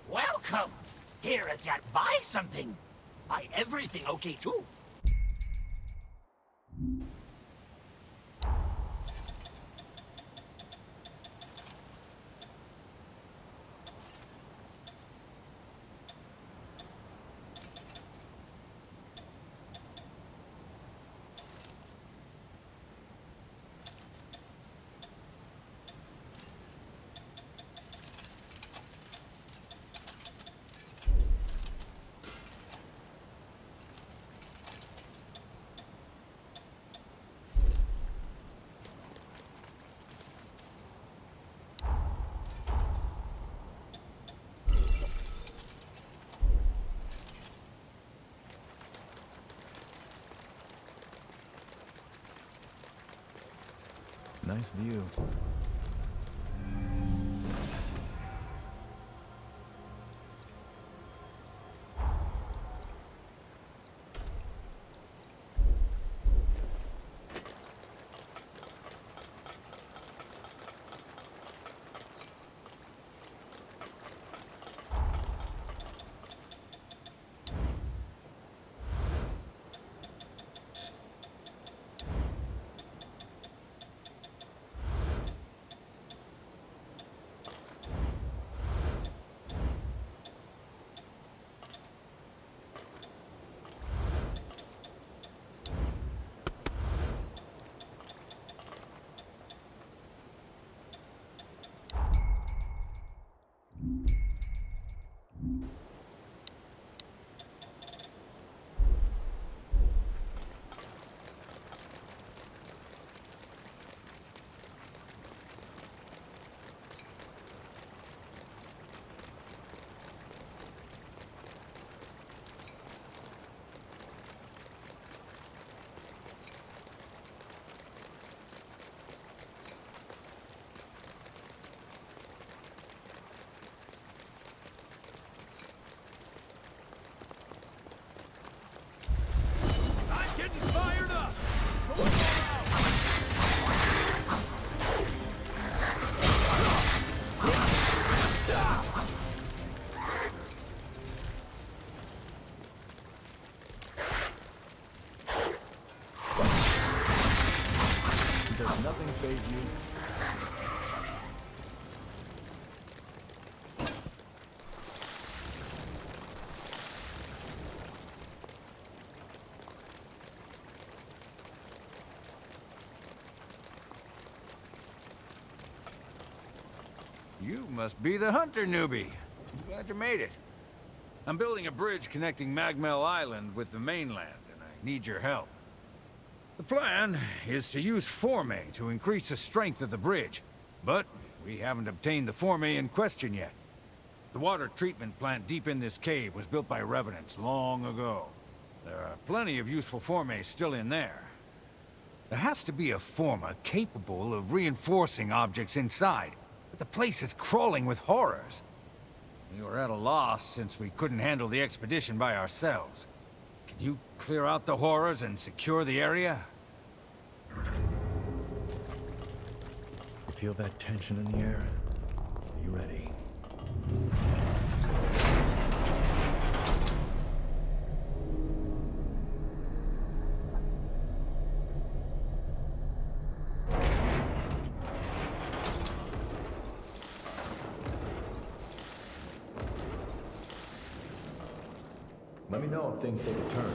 Welcome! Here is that buy something. Buy everything okay too. Nice view. Does nothing faze you? You must be the hunter newbie. Glad you made it. I'm building a bridge connecting Magmel Island with the mainland, and I need your help. The plan is to use Forme to increase the strength of the bridge, but we haven't obtained the Forme in question yet. The water treatment plant deep in this cave was built by Revenants long ago. There are plenty of useful Forme still in there. There has to be a Forma capable of reinforcing objects inside, but the place is crawling with horrors. We were at a loss since we couldn't handle the expedition by ourselves. Can you clear out the horrors and secure the area? You feel that tension in the air? Are you ready? Let me know if things take a turn.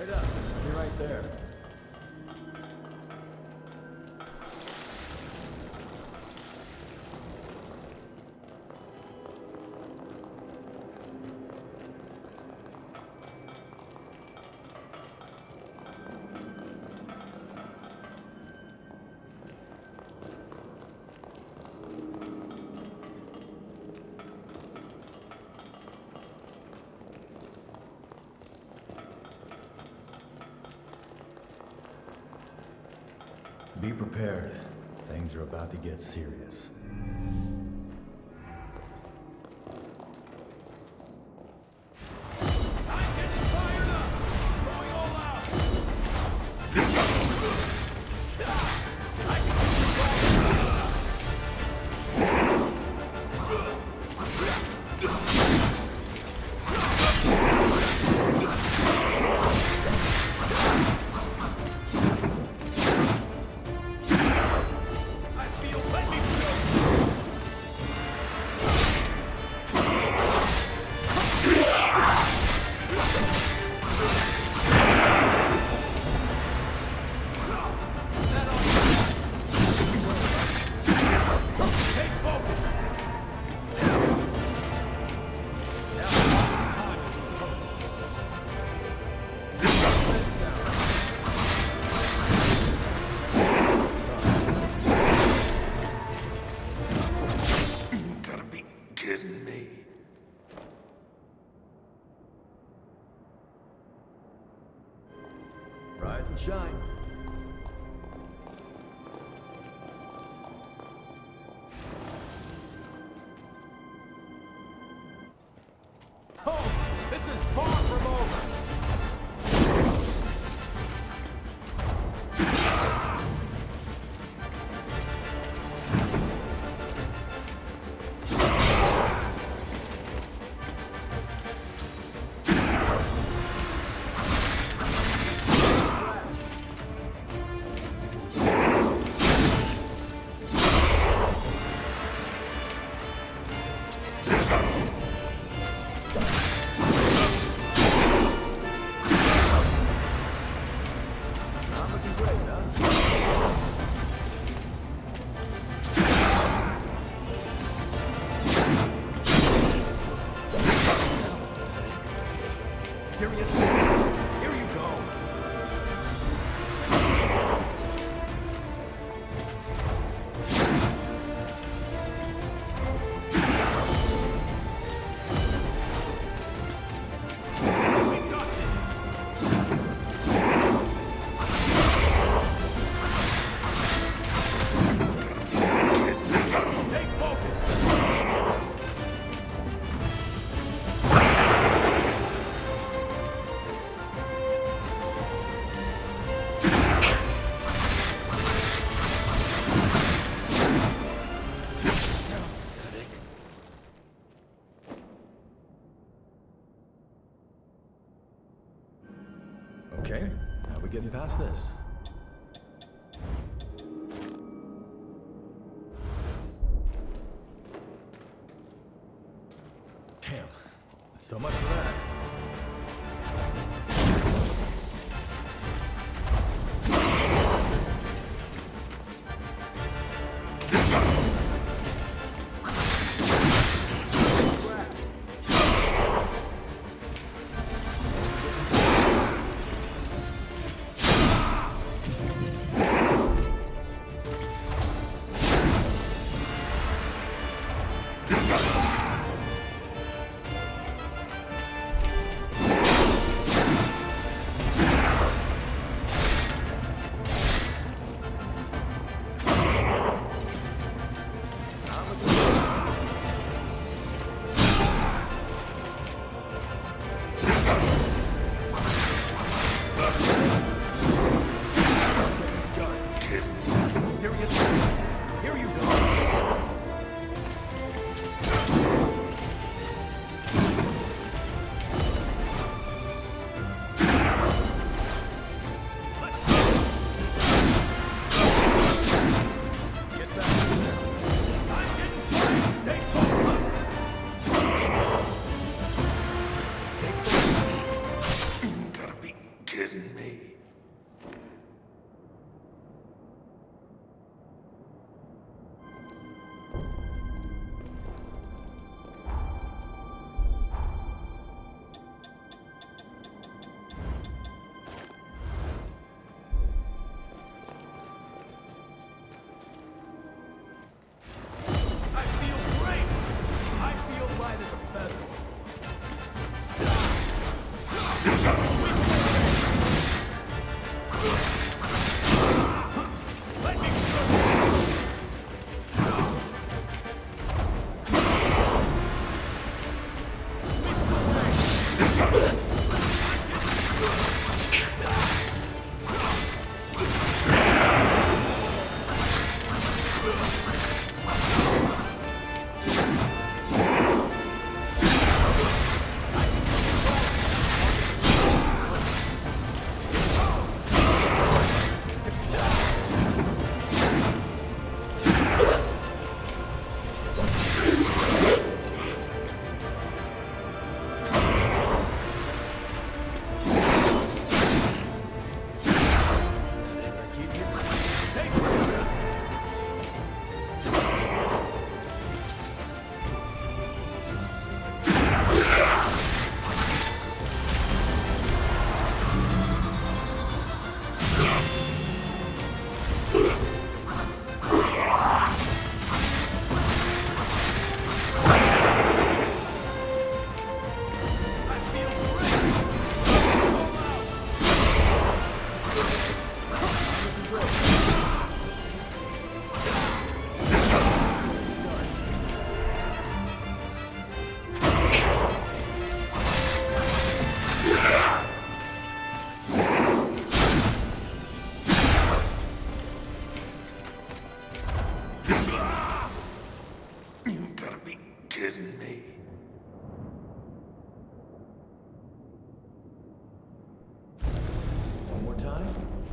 Wait up. I'll be right there. Be prepared. Things are about to get serious. Rise and shine. Oh, this is far from over. Seriously? Here you go. We got this. Stay focused. Okay, how are we getting past this? Damn, so much for that.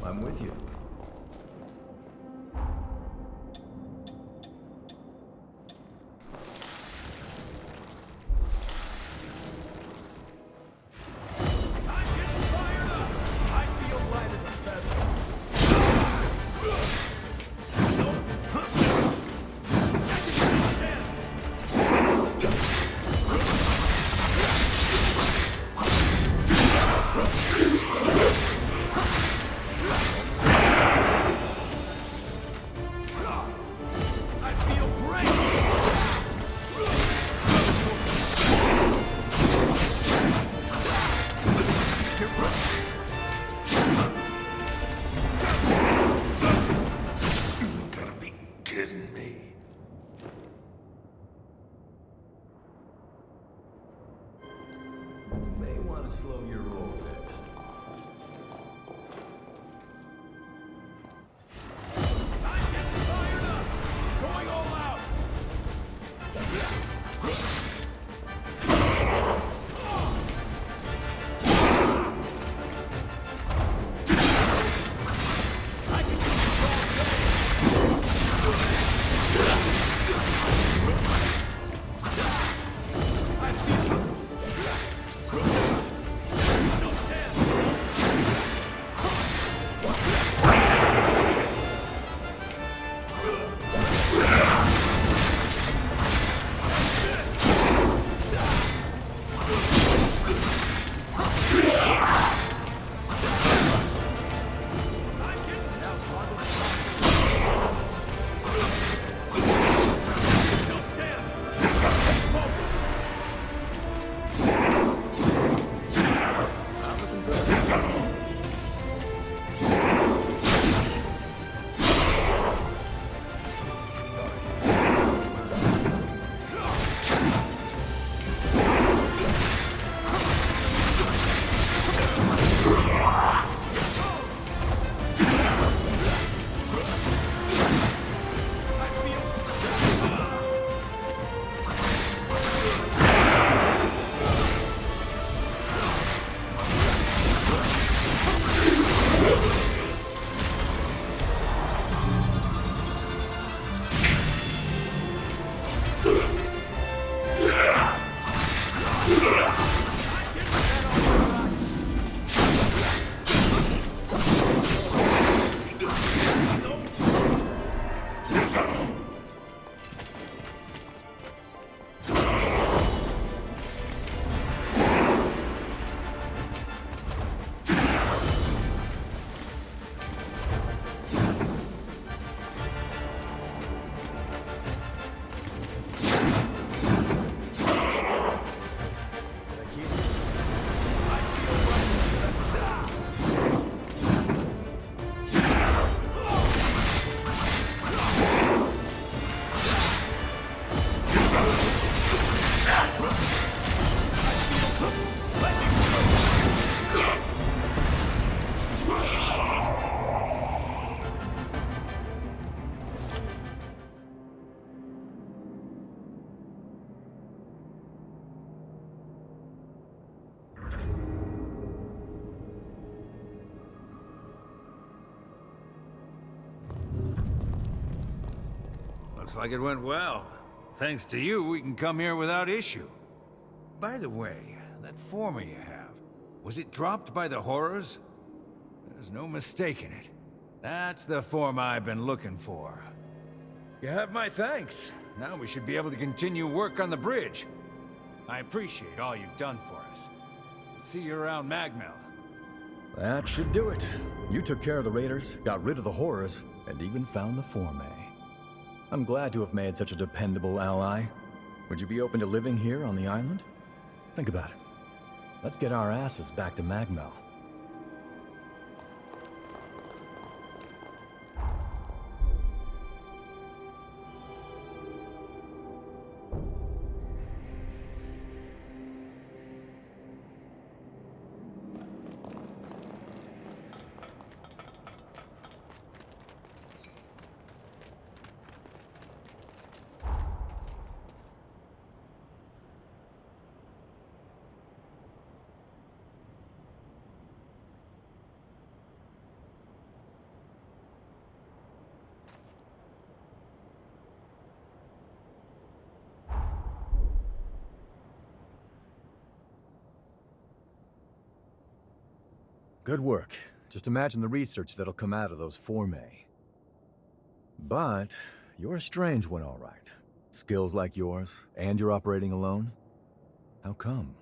I'm with you. Slow your roll a bit. Going all out! Looks like it went well. Thanks to you, we can come here without issue. By the way, that former you have, was it dropped by the horrors? There's no mistaking it. That's the form I've been looking for. You have my thanks. Now we should be able to continue work on the bridge. I appreciate all you've done for us. See you around Magmel. That should do it. You took care of the raiders, got rid of the horrors, and even found the Forme. I'm glad to have made such a dependable ally. Would you be open to living here on the island? Think about it. Let's get our asses back to Magmel. Good work. Just imagine the research that'll come out of those Forme. But you're a strange one, all right. Skills like yours, and you're operating alone? How come?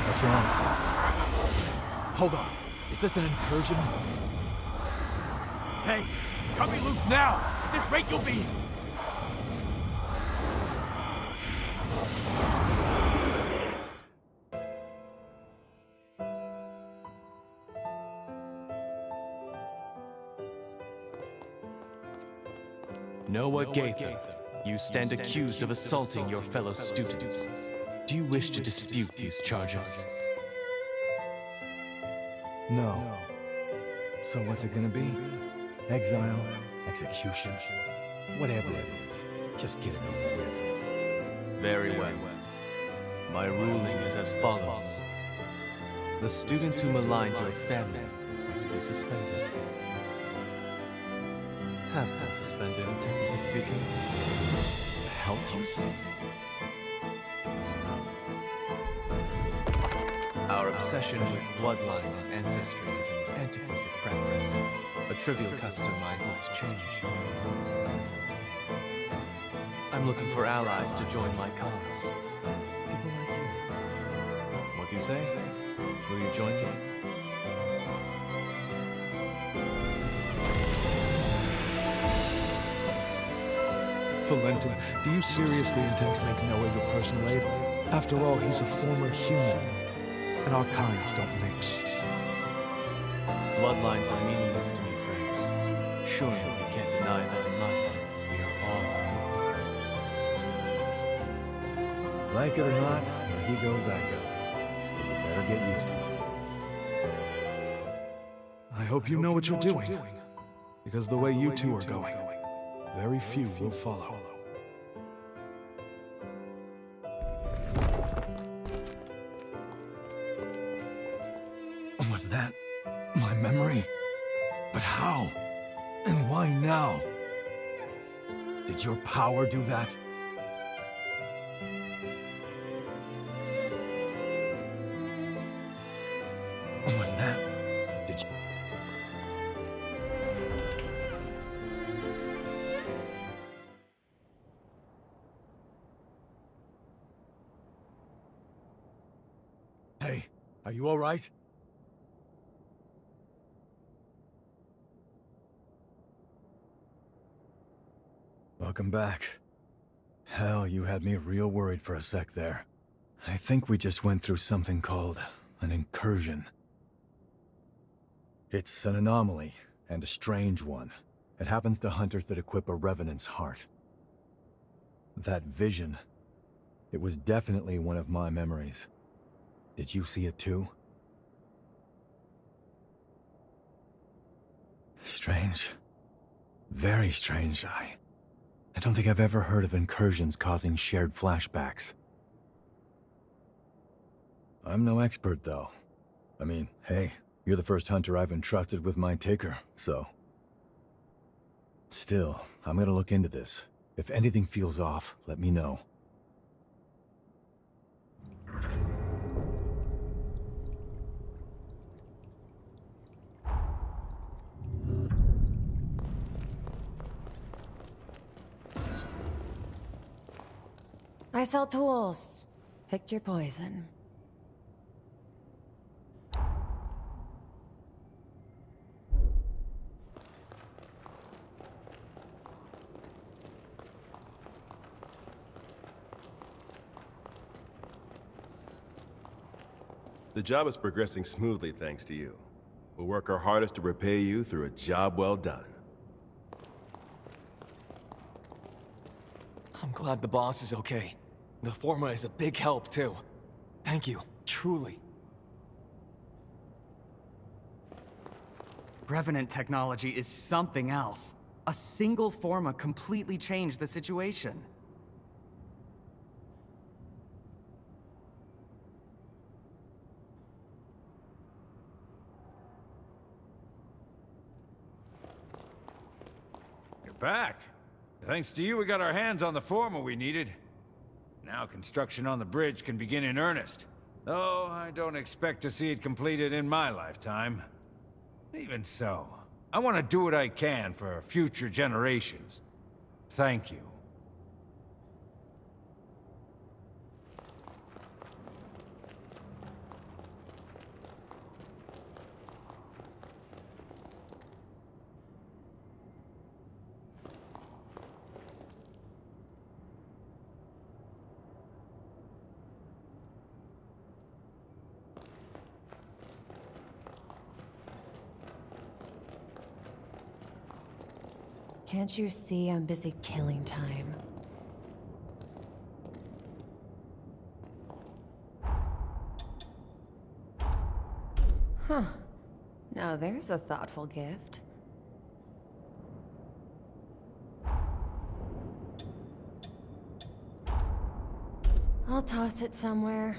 What's wrong? Hold on. Is this an incursion? Hey, cut me loose now! At this rate, you'll be... Noah Gaither, you stand accused of assaulting your fellow students. Do you wish to dispute these charges? No. So what's it gonna be? Exile? Execution? Whatever it is, just get it over with. Very well. My ruling is as follows. The students who maligned your family are to be suspended. Have been suspended, technically speaking. The hell did you say? Our obsession with bloodline and ancestry is an antiquated practice, a trivial custom I hope to change. I'm looking for allies to join my cause. People like you. What do you say? Will you join me? Valentin, do you seriously intend to make Noah your personal aide? After all, he's a former human, and our kinds don't mix. Bloodlines are meaningless to me, friends. Surely you can't deny that in life, we are all equals. Like it or not, where he goes, I go. So you better get used to it. I hope you know what you're doing, because the way you two are going, very few will follow. Was that my memory? But how? And why now? Did your power do that? Was that... Did you... Hey, are you all right? Welcome back. Hell, you had me real worried for a sec there. I think we just went through something called an incursion. It's an anomaly, and a strange one. It happens to hunters that equip a Revenant's heart. That vision, it was definitely one of my memories. Did you see it too? Strange. Very strange, I don't think I've ever heard of incursions causing shared flashbacks. I'm no expert, though. I mean, hey, you're the first hunter I've entrusted with my taker, so... Still, I'm gonna look into this. If anything feels off, let me know. I sell tools. Pick your poison. The job is progressing smoothly thanks to you. We'll work our hardest to repay you through a job well done. I'm glad the boss is okay. The Forma is a big help, too. Thank you, truly. Revenant technology is something else. A single Forma completely changed the situation. You're back. Thanks to you, we got our hands on the Forma we needed. Now construction on the bridge can begin in earnest. Though I don't expect to see it completed in my lifetime. Even so, I want to do what I can for future generations. Thank you. Can't you see I'm busy killing time? Huh. Now there's a thoughtful gift. I'll toss it somewhere.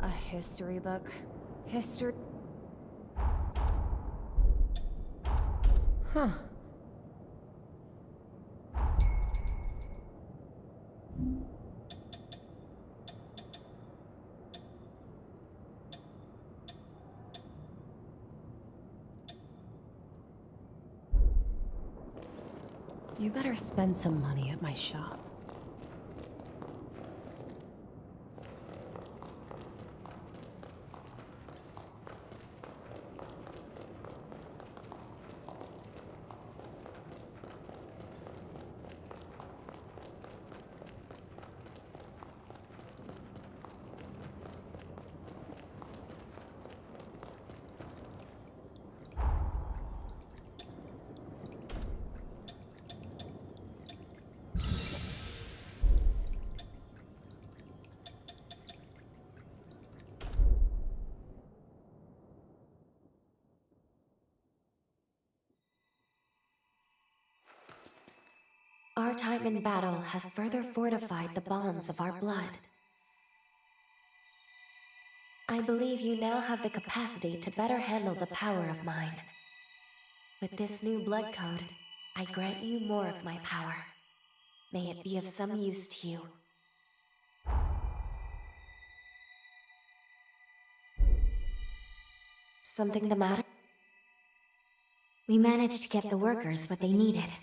A history book. History... Huh. You better spend some money at my shop. Our time in battle has further fortified the bonds of our blood. I believe you now have the capacity to better handle the power of mine. With this new blood code, I grant you more of my power. May it be of some use to you. Something the matter? We managed to get the workers what they needed.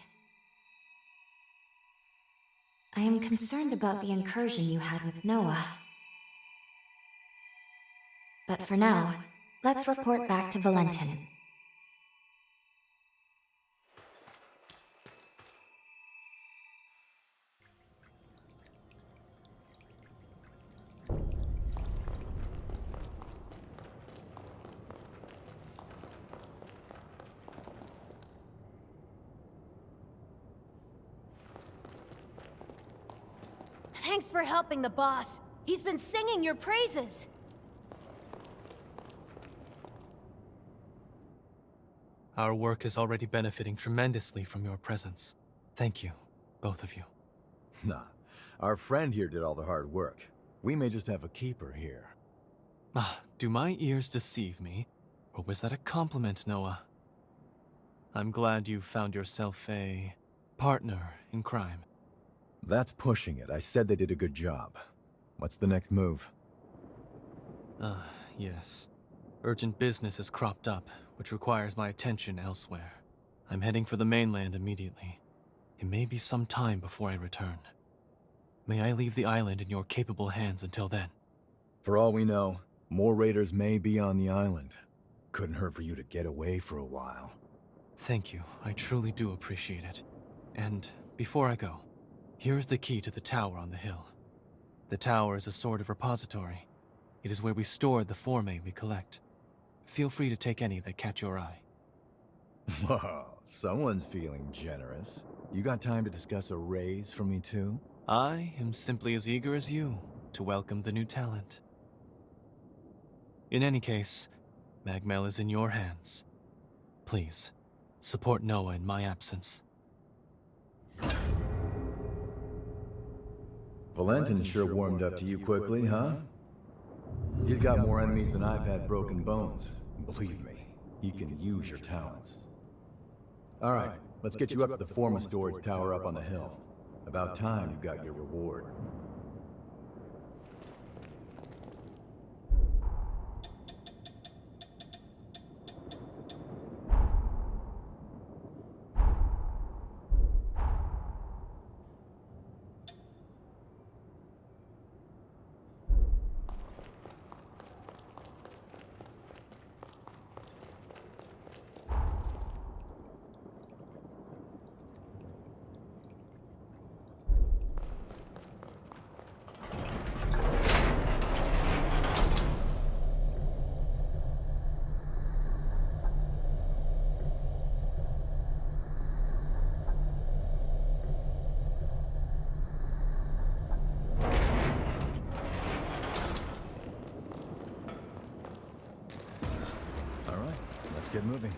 I am concerned about the incursion you had with Noah. But for now, let's report back to Valentin. Thanks for helping the boss. He's been singing your praises. Our work is already benefiting tremendously from your presence. Thank you, both of you. Nah, our friend here did all the hard work. We may just have a keeper here. Do my ears deceive me? Or was that a compliment, Noah? I'm glad you found yourself a partner in crime. That's pushing it. I said they did a good job. What's the next move? Yes. Urgent business has cropped up, which requires my attention elsewhere. I'm heading for the mainland immediately. It may be some time before I return. May I leave the island in your capable hands until then? For all we know, more raiders may be on the island. Couldn't hurt for you to get away for a while. Thank you. I truly do appreciate it. And before I go, here's the key to the tower on the hill. The tower is a sort of repository. It is where we store the formae we collect. Feel free to take any that catch your eye. Whoa, someone's feeling generous. You got time to discuss a raise for me too? I am simply as eager as you to welcome the new talent. In any case, Magmel is in your hands. Please, support Noah in my absence. Valentin sure warmed up to you quickly, huh? He's got more enemies than I've had broken bones. Believe me, he can use your talents. Alright, let's get you up to the Forma storage tower up on the hill. About time you got your reward. Let's get moving.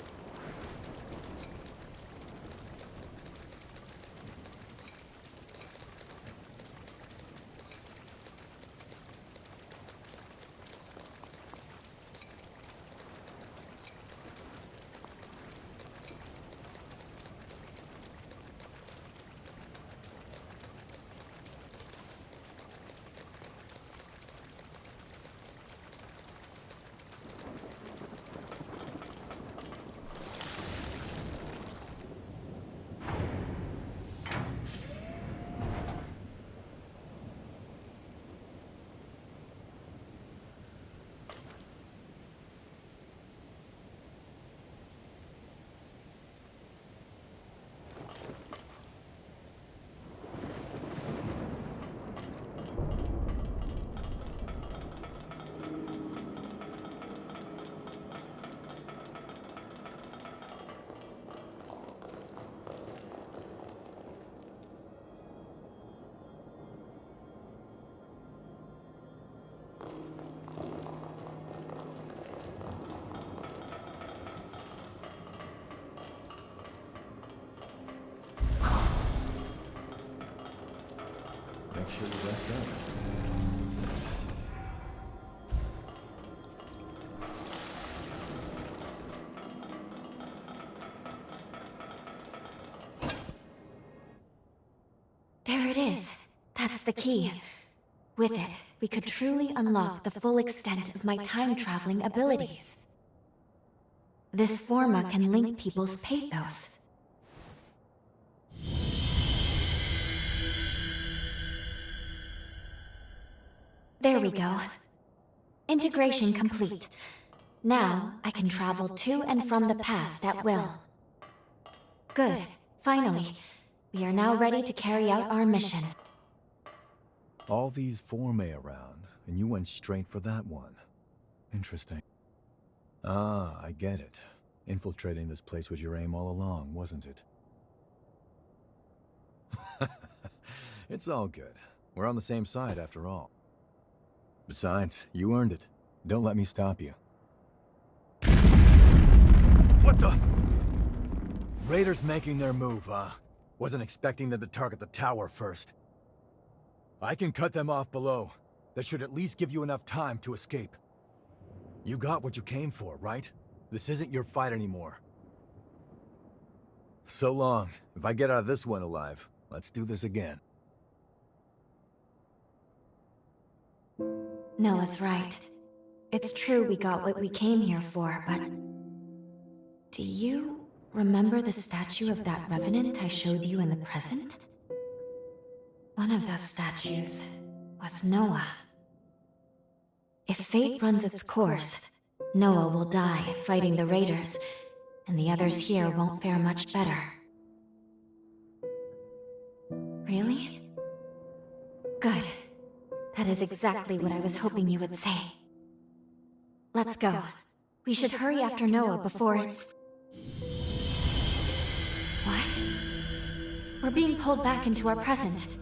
Make sure you rest up. There it is. That's the key. With it, we could truly unlock the full extent of my time-traveling abilities. This forma can link people's pathos. There we go. Integration complete. Now, I can travel to and from the past at will. Good. Finally. We are now ready to carry out our mission. All these formae around, and you went straight for that one. Interesting. Ah, I get it. Infiltrating this place was your aim all along, wasn't it? It's all good. We're on the same side after all. Besides, you earned it. Don't let me stop you. What the? Raiders making their move, huh? Wasn't expecting them to target the tower first. I can cut them off below. That should at least give you enough time to escape. You got what you came for, right? This isn't your fight anymore. So long. If I get out of this one alive, let's do this again. Noah's right. It's true we got what we came here for, but... Do you remember the statue of that revenant I showed you in the present? One of those statues was Noah. If fate runs its course, Noah will die fighting the raiders, and the others here won't fare much better. Really? Good. That is exactly what I was hoping you would say. Let's go. We should hurry after Noah before it's... What? We're being pulled back into our present.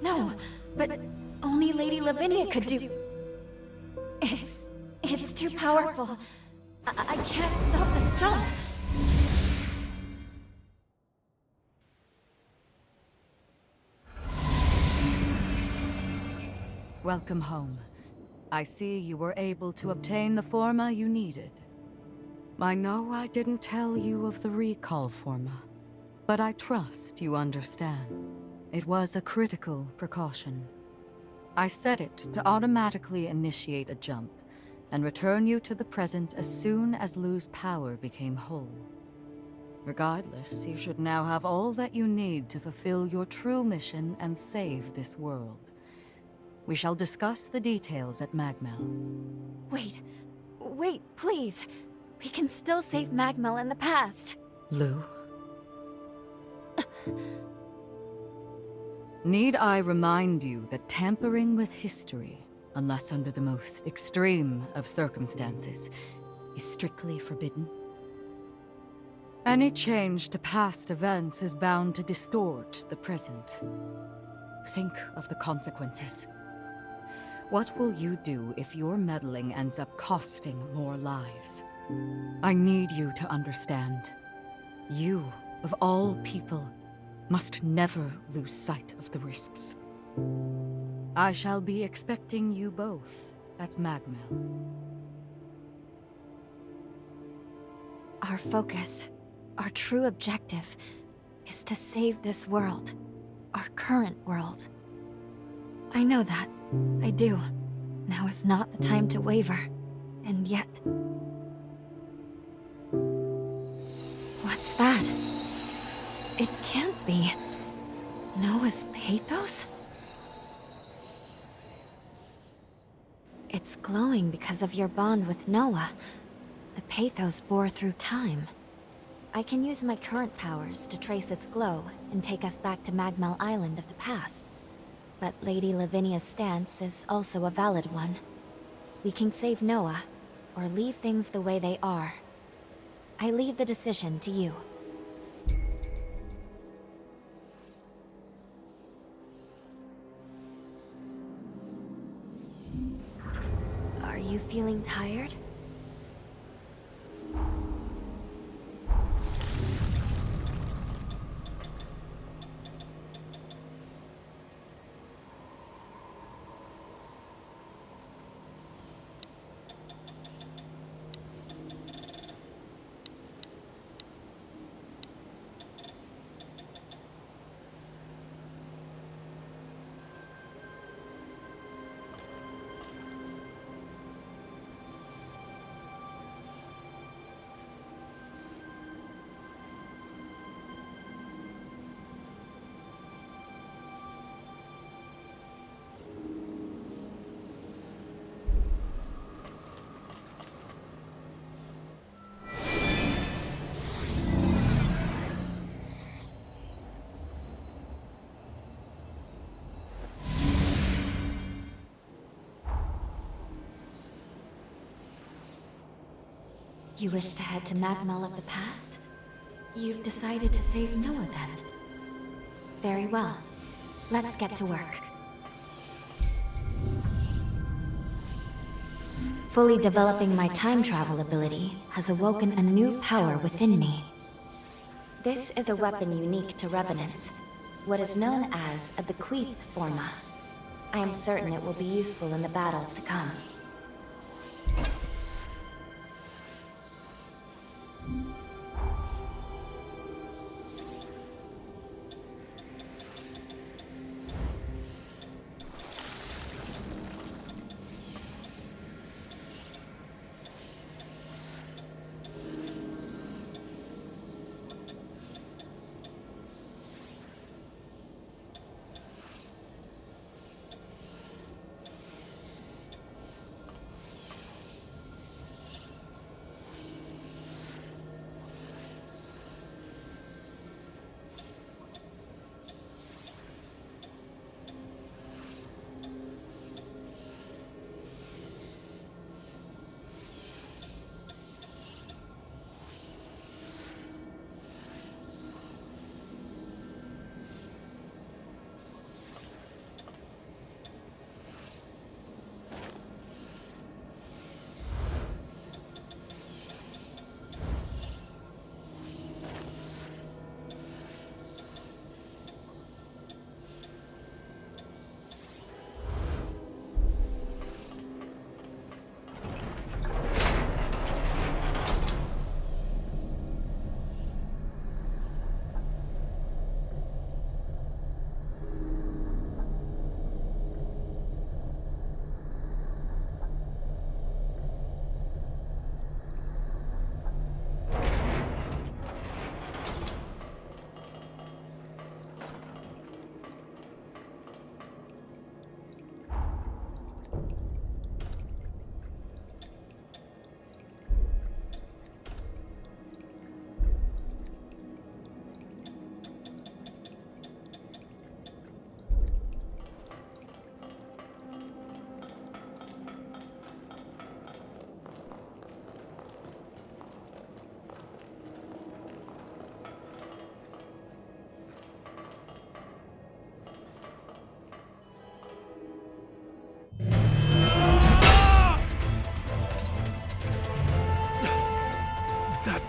No, but only Lady Lavinia could do... It's too powerful. I can't stop this jump. Welcome home. I see you were able to obtain the forma you needed. I know I didn't tell you of the recall forma, but I trust you understand. It was a critical precaution. I set it to automatically initiate a jump and return you to the present as soon as Lu's power became whole. Regardless, you should now have all that you need to fulfill your true mission and save this world. We shall discuss the details at Magmel. Wait, please. We can still save Magmel in the past. Lu? Need I remind you that tampering with history, unless under the most extreme of circumstances, is strictly forbidden? Any change to past events is bound to distort the present. Think of the consequences. What will you do if your meddling ends up costing more lives? I need you to understand. You, of all people, must never lose sight of the risks. I shall be expecting you both at Magmel. Our focus, our true objective, is to save this world. Our current world. I know that. I do. Now is not the time to waver. And yet... What's that? It can't be. Noah's pathos? It's glowing because of your bond with Noah. The pathos bore through time. I can use my current powers to trace its glow and take us back to Magmel Island of the past. But Lady Lavinia's stance is also a valid one. We can save Noah, or leave things the way they are. I leave the decision to you. Are you feeling tired? You wish to head to Magmel of the past? You've decided to save Noah then? Very well. Let's get to work. Fully developing my time travel ability has awoken a new power within me. This is a weapon unique to Revenants, what is known as a bequeathed forma. I am certain it will be useful in the battles to come.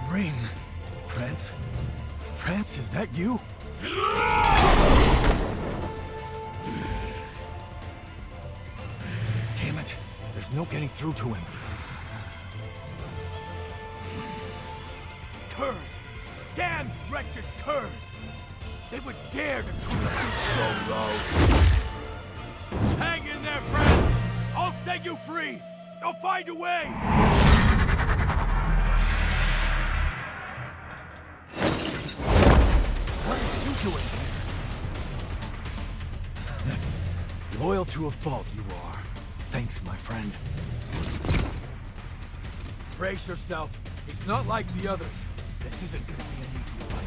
Ring. France? France, is that you? Damn it. There's no getting through to him. Curs! Damned wretched curs! They would dare to treat us so low! Hang in there, friends! I'll set you free! I'll find a way! Doing here? Loyal to a fault, you are. Thanks, my friend. Brace yourself. He's not like the others. This isn't gonna be an easy fight.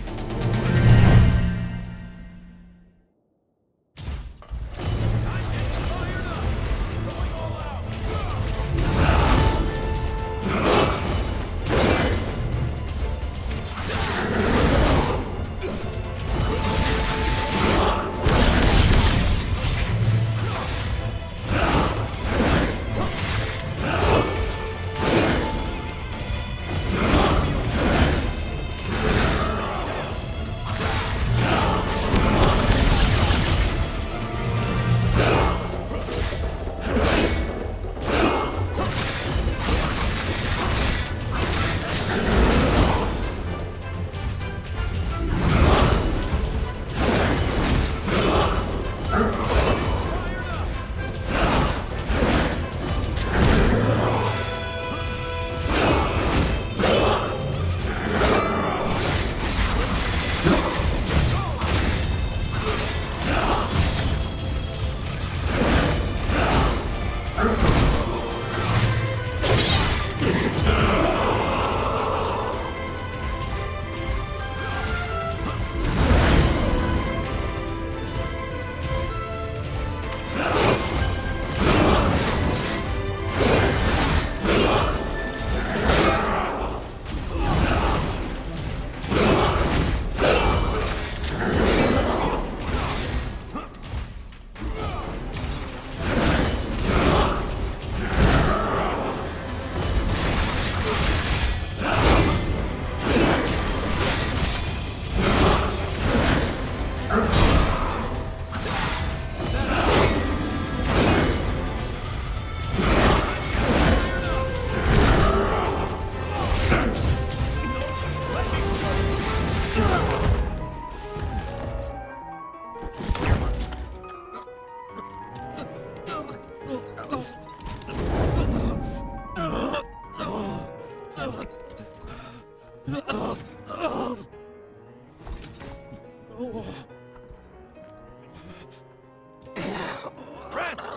France!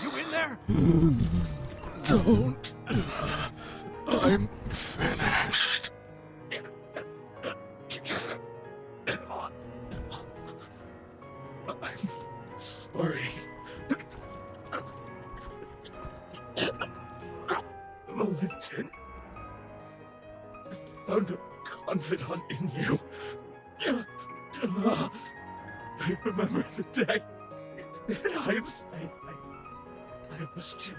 You in there? Don't. I'm finished. I'm sorry. Valentin. Found a confidant in you. I remember the day. In hindsight, I was too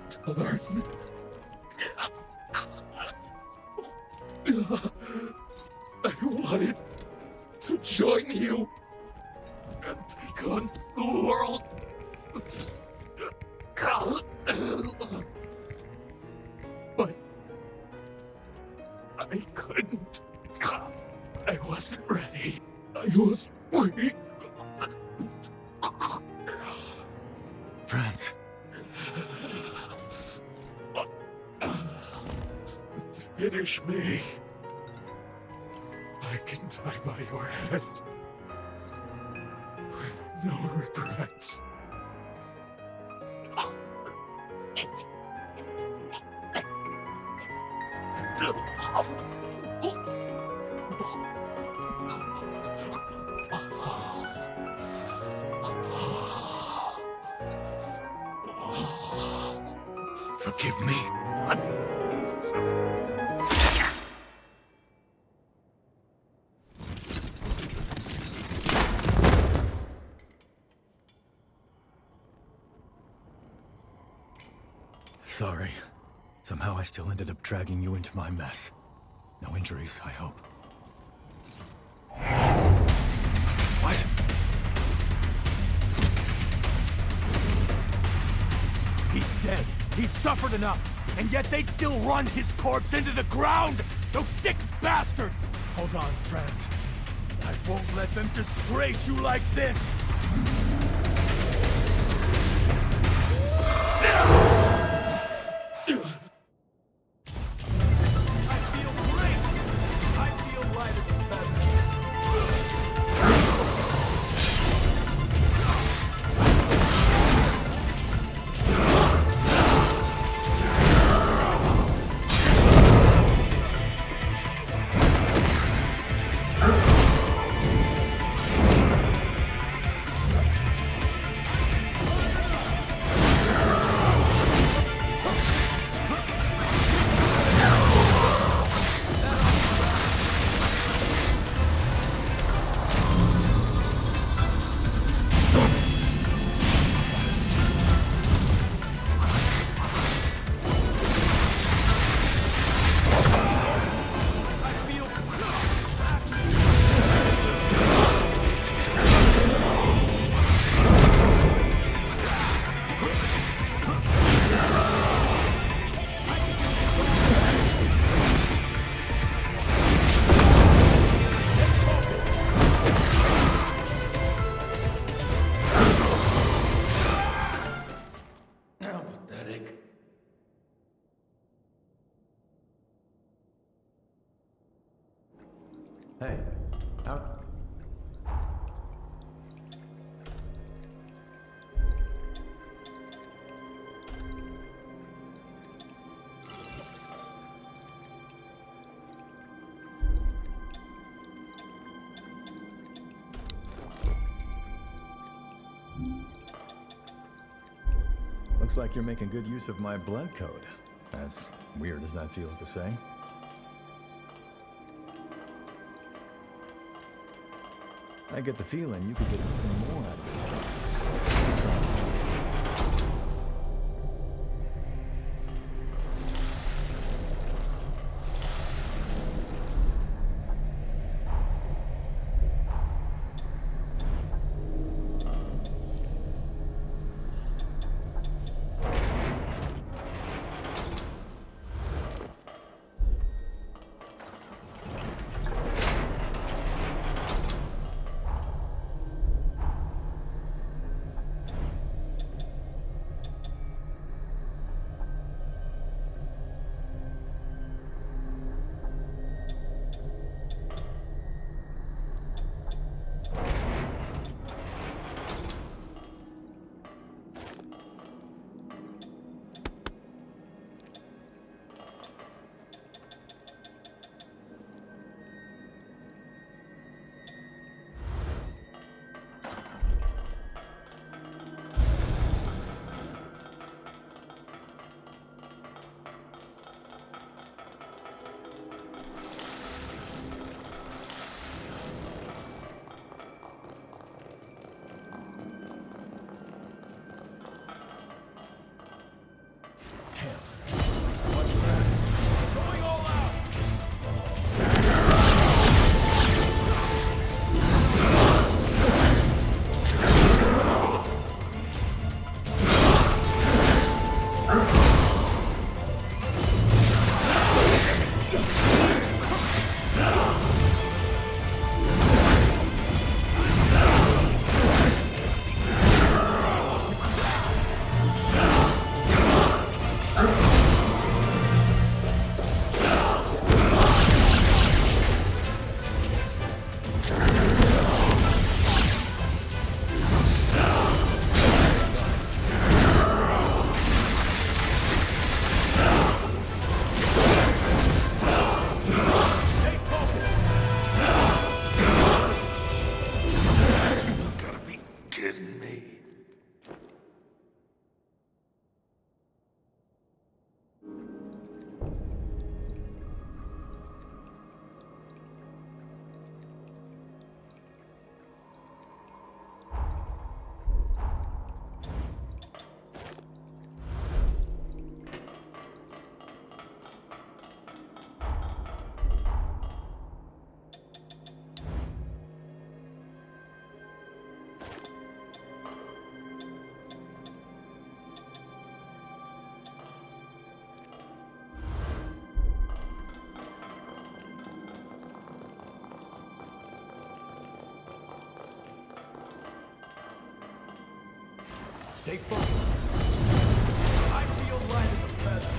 stubborn. I wanted to join you and take on the world. But I couldn't. I wasn't ready. I was weak. France. Finish me. I can die by your hand. With no regrets. Forgive me. Sorry. Somehow I still ended up dragging you into my mess. No injuries, I hope. What? He's dead. He's suffered enough. And yet they'd still run his corpse into the ground! Those sick bastards! Hold on, friends. I won't let them disgrace you like this! Hey, out. Looks like you're making good use of my blood code, as weird as that feels to say. I get the feeling you could get even more out of this thing. Stay focused. I feel light as a feather.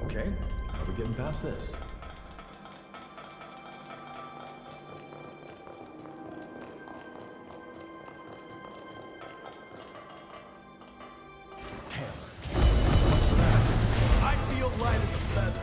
Okay, how are we getting past this? I feel light as a feather.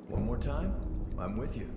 One more time, I'm with you.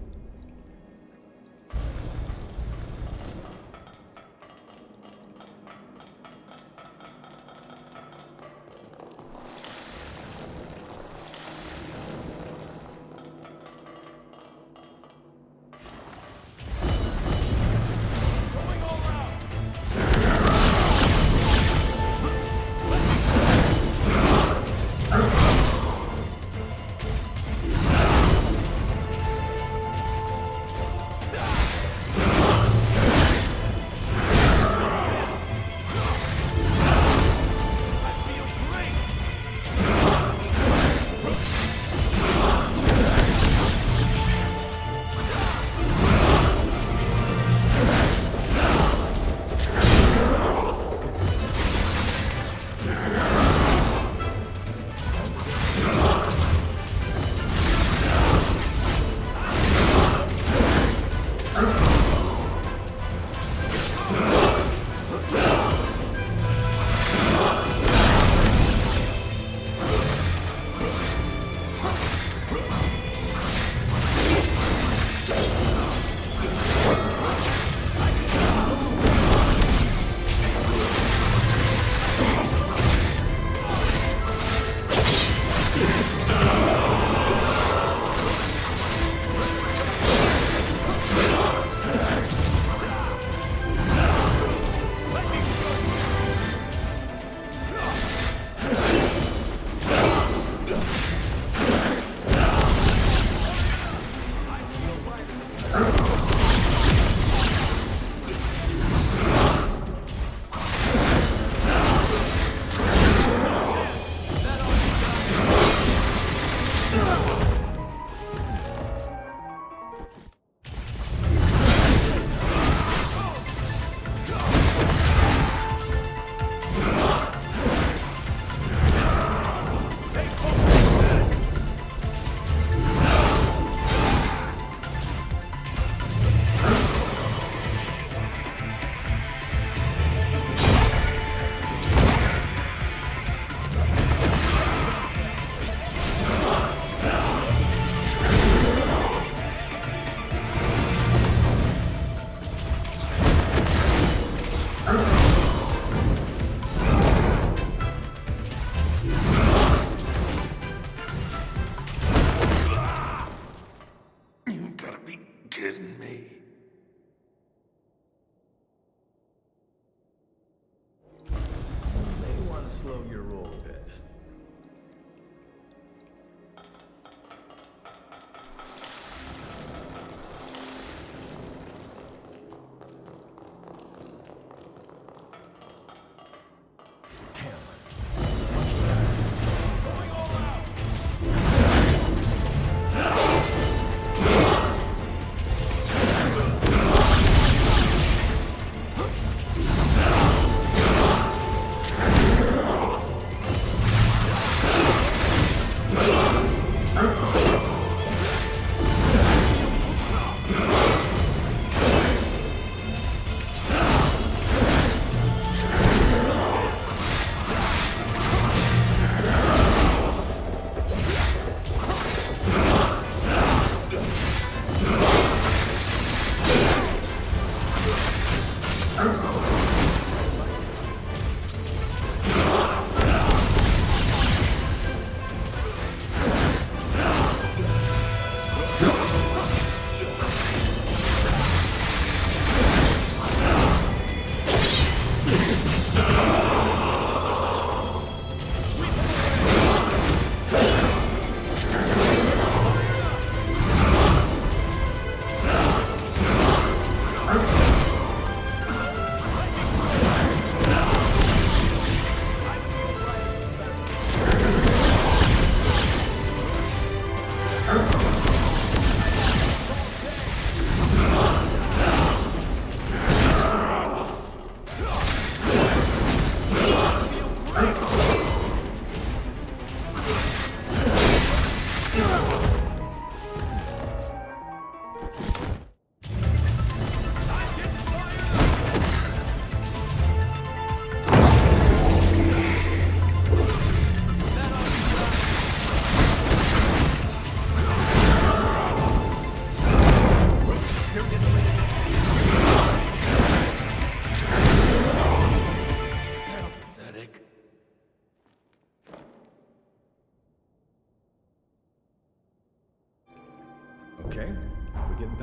Slow your roll a bit.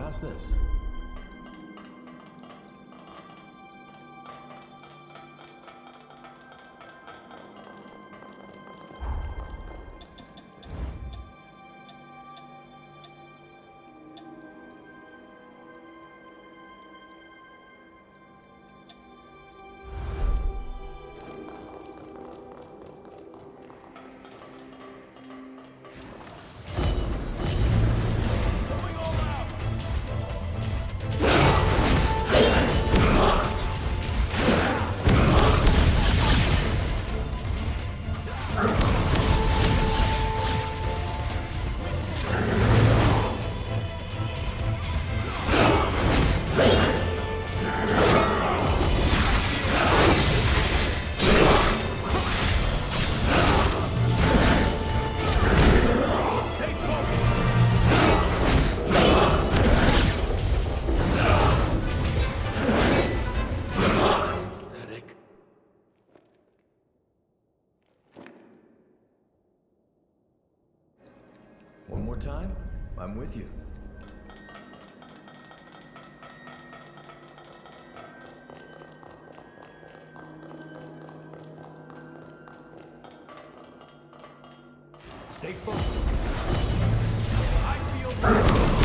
How's this? One more time, I'm with you. Stay focused. I feel...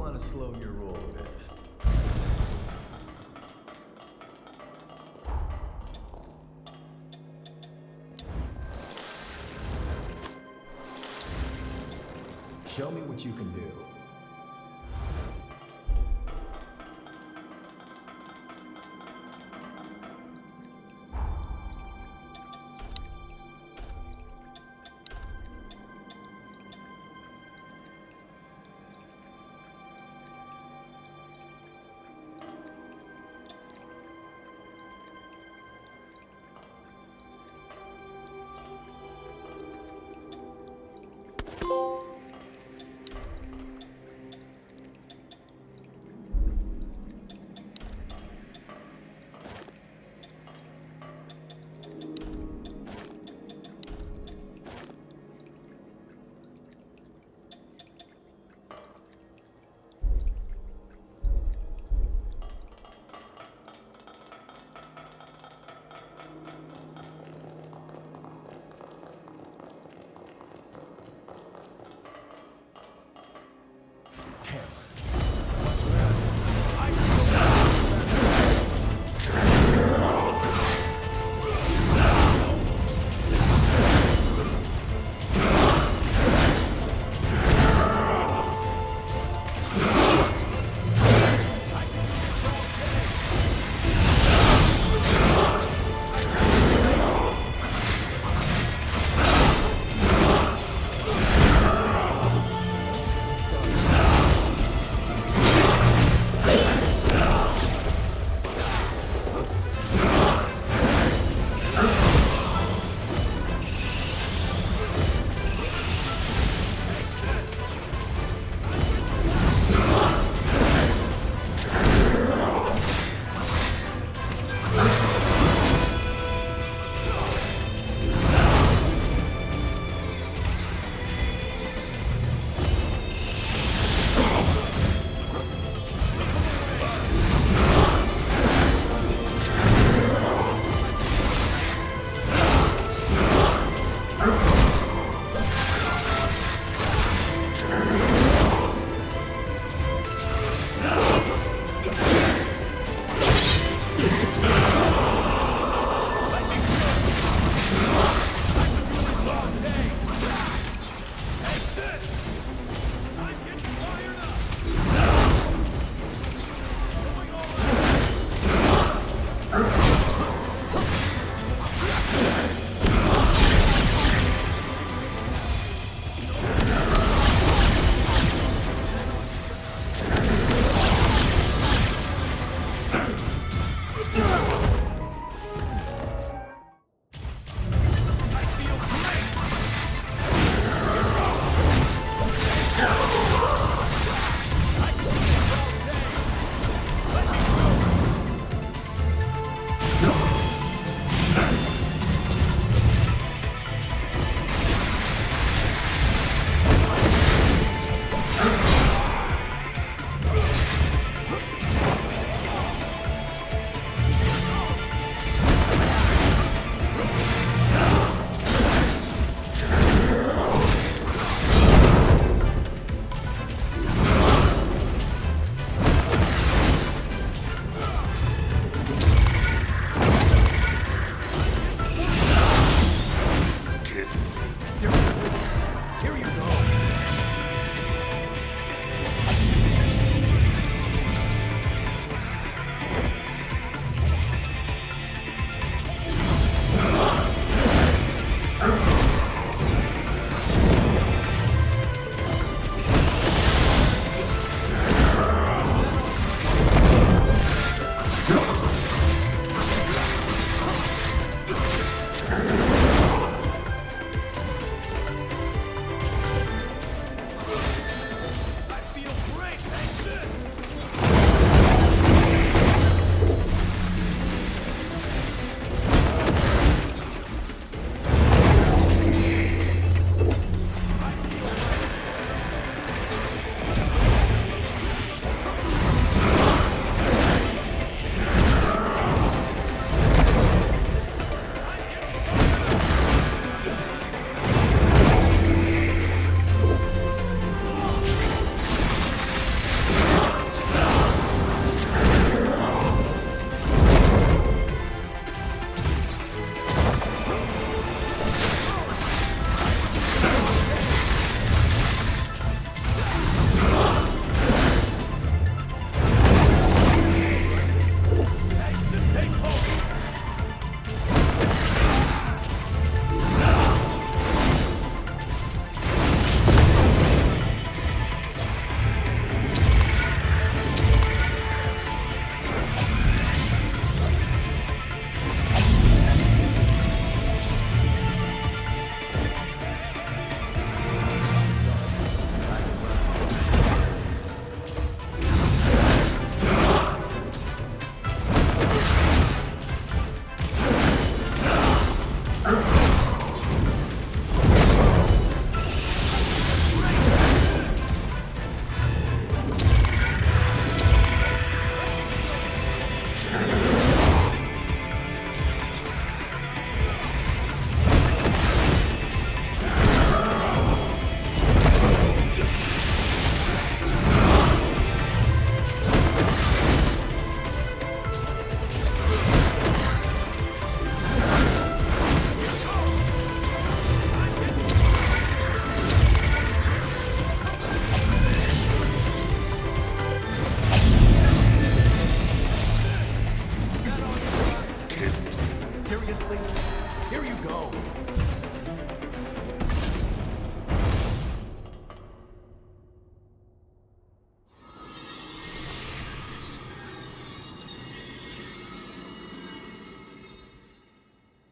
want to slow your roll a bit. Show me what you can do.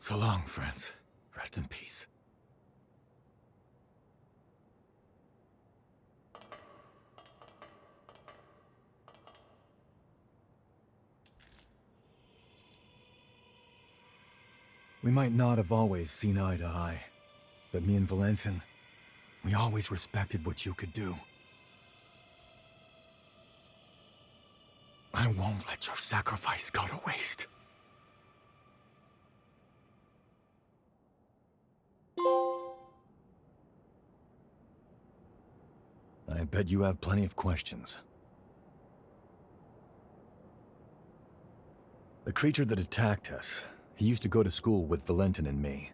So long, friends. Rest in peace. We might not have always seen eye to eye, but me and Valentin, we always respected what you could do. I won't let your sacrifice go to waste. I bet you have plenty of questions. The creature that attacked us, he used to go to school with Valentin and me.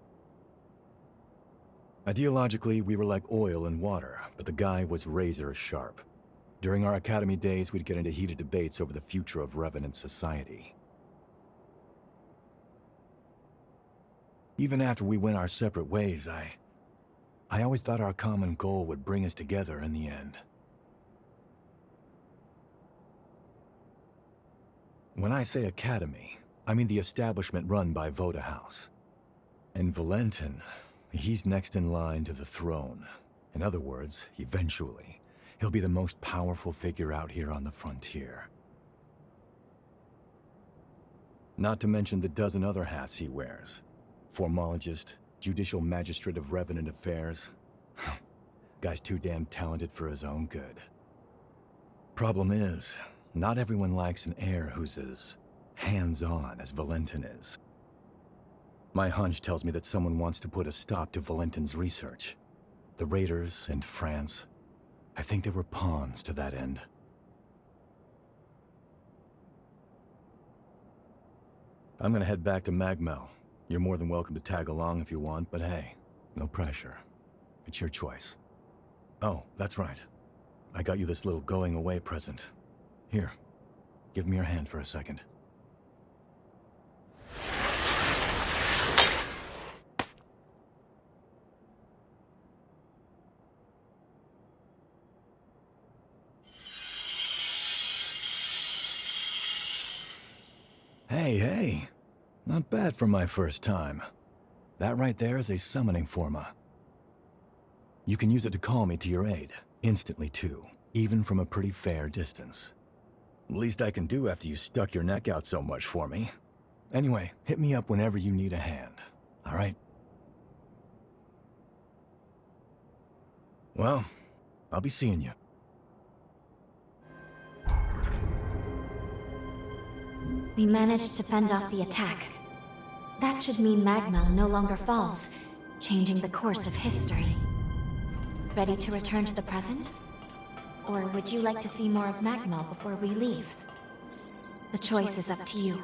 Ideologically, we were like oil and water, but the guy was razor sharp. During our academy days, we'd get into heated debates over the future of Revenant society. Even after we went our separate ways, I always thought our common goal would bring us together in the end. When I say academy, I mean the establishment run by Voda House. And Valentin, he's next in line to the throne. In other words, eventually, he'll be the most powerful figure out here on the frontier. Not to mention the dozen other hats he wears. Formologist, judicial magistrate of Revenant affairs. Guy's too damn talented for his own good. Problem is, not everyone likes an heir who's as hands-on as Valentin is. My hunch tells me that someone wants to put a stop to Valentin's research. The Raiders and France, I think they were pawns to that end. I'm gonna head back to Magmel. You're more than welcome to tag along if you want, but hey, no pressure. It's your choice. Oh, that's right. I got you this little going-away present. Here, give me your hand for a second. Hey, not bad for my first time. That right there is a summoning forma. You can use it to call me to your aid, instantly too, even from a pretty fair distance. Least I can do after you stuck your neck out so much for me. Anyway, hit me up whenever you need a hand, all right? Well, I'll be seeing you. We managed to fend off the attack. That should mean Magmel no longer falls, changing the course of history. Ready to return to the present? Or would you like to see more of Magmel before we leave? The choice is up to you.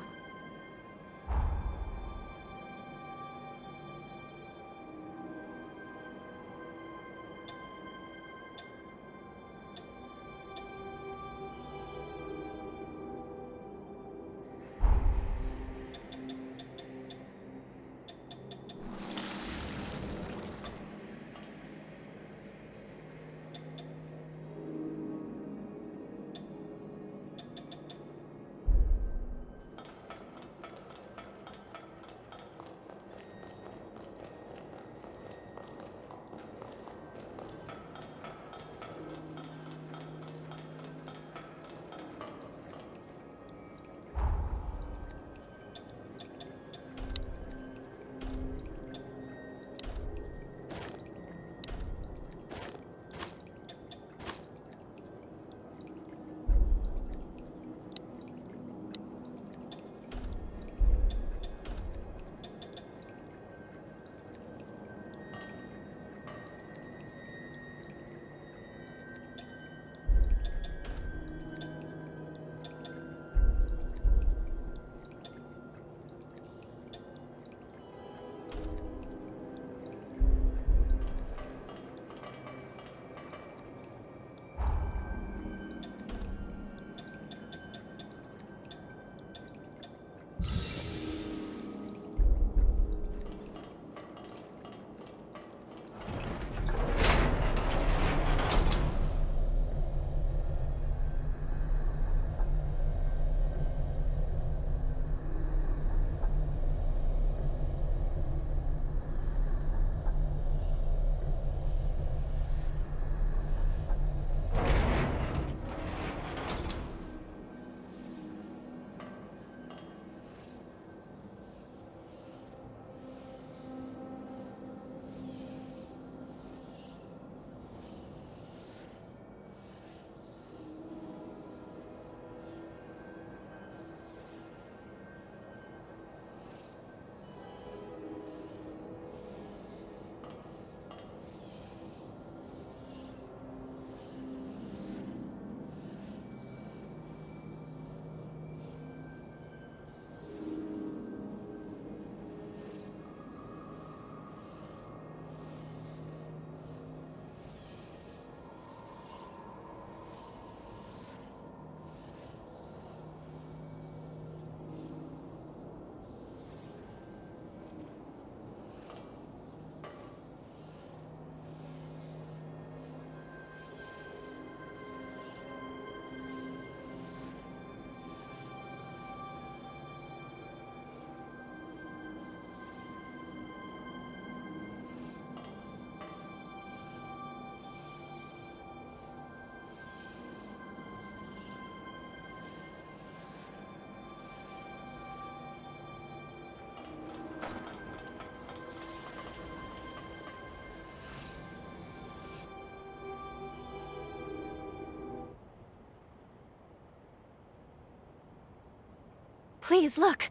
Please, look!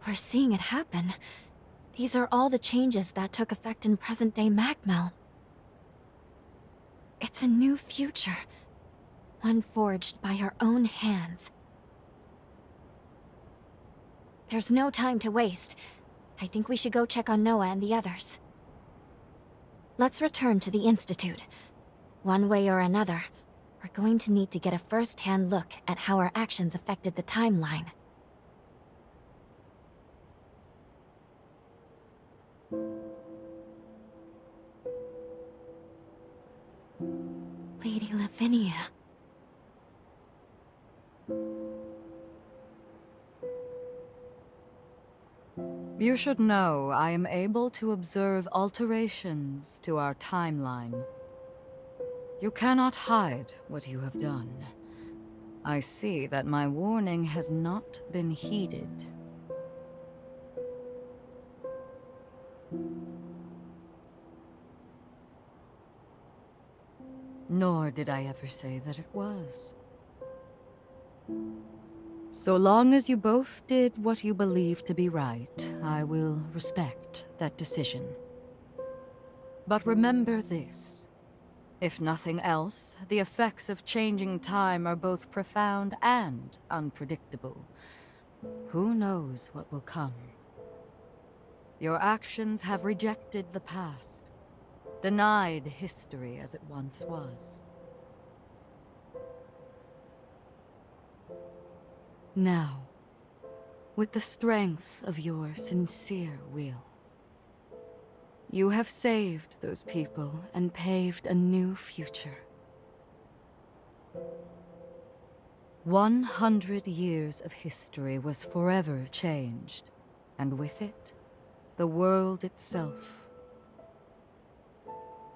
We're seeing it happen. These are all the changes that took effect in present-day Magmel. It's a new future. One forged by our own hands. There's no time to waste. I think we should go check on Noah and the others. Let's return to the Institute. One way or another, we're going to need to get a first-hand look at how our actions affected the timeline. Lady Lavinia. You should know I am able to observe alterations to our timeline. You cannot hide what you have done. I see that my warning has not been heeded. Nor did I ever say that it was. So long as you both did what you believe to be right, I will respect that decision. But remember this. If nothing else, the effects of changing time are both profound and unpredictable. Who knows what will come? Your actions have rejected the past, denied history as it once was. Now, with the strength of your sincere will, you have saved those people and paved a new future. 100 years of history was forever changed, and with it, the world itself.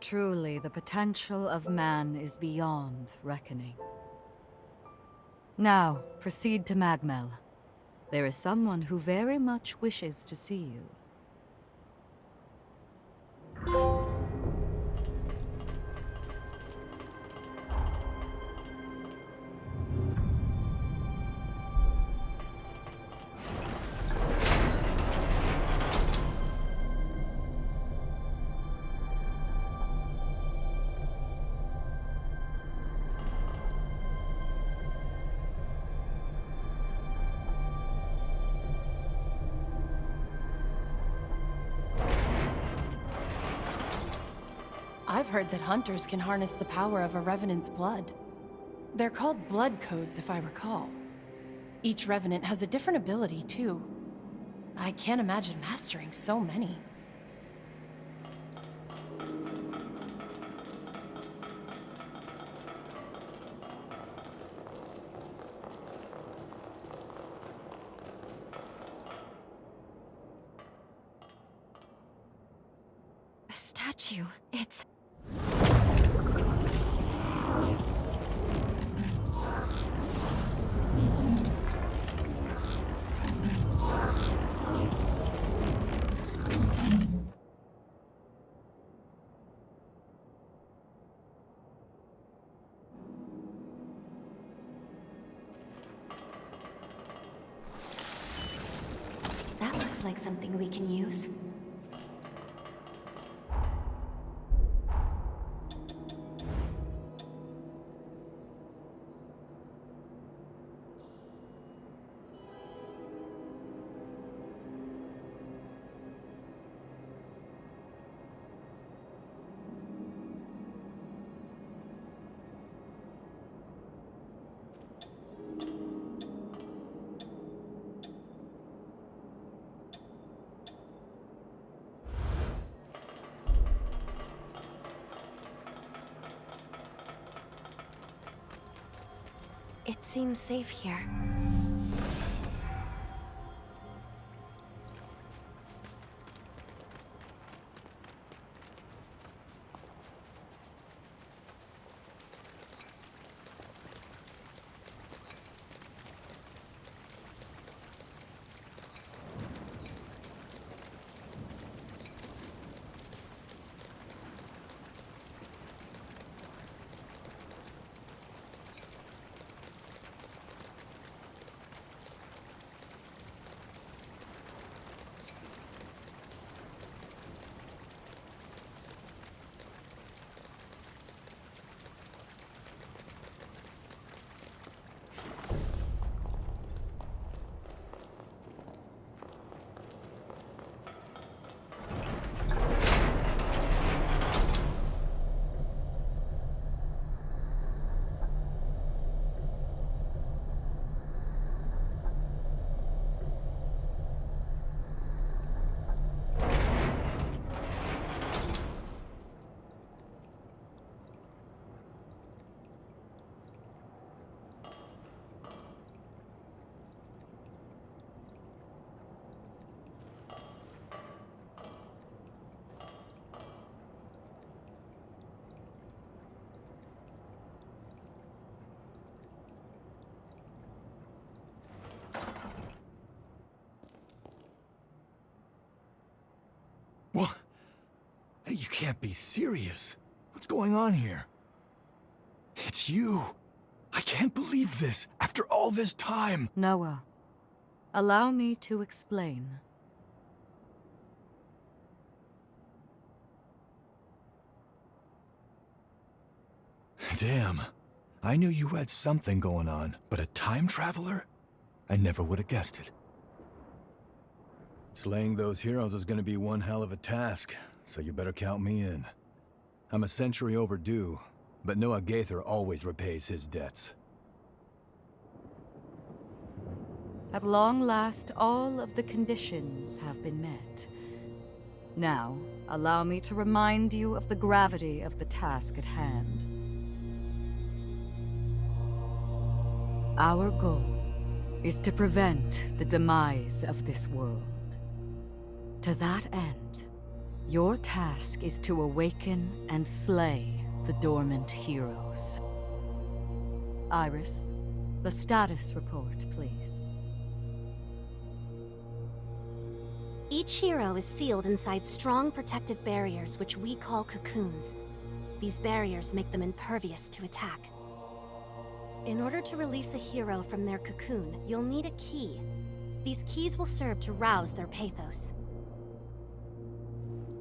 Truly, the potential of man is beyond reckoning. Now, proceed to Magmel. There is someone who very much wishes to see you. I've heard that hunters can harness the power of a revenant's blood. They're called blood codes, if I recall. Each revenant has a different ability, too. I can't imagine mastering so many. The statue, it's... That looks like something we can use. It seems safe here. can't be serious. What's going on here? It's you. I can't believe this, after all this time. Noah, allow me to explain. Damn. I knew you had something going on, but a time traveler? I never would have guessed it. Slaying those heroes is gonna be one hell of a task, so you better count me in. I'm a century overdue, but Noah Gaither always repays his debts. At long last, all of the conditions have been met. Now, allow me to remind you of the gravity of the task at hand. Our goal is to prevent the demise of this world. To that end, your task is to awaken and slay the dormant heroes. Iris, the status report, please. Each hero is sealed inside strong protective barriers which we call cocoons. These barriers make them impervious to attack. In order to release a hero from their cocoon, you'll need a key. These keys will serve to rouse their pathos.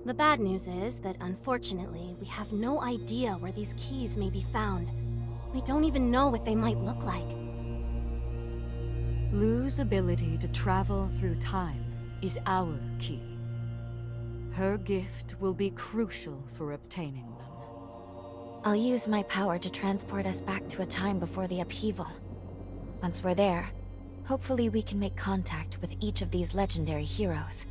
The bad news is that, unfortunately, we have no idea where these keys may be found. We don't even know what they might look like. Lu's ability to travel through time is our key. Her gift will be crucial for obtaining them. I'll use my power to transport us back to a time before the upheaval. Once we're there, hopefully we can make contact with each of these legendary heroes.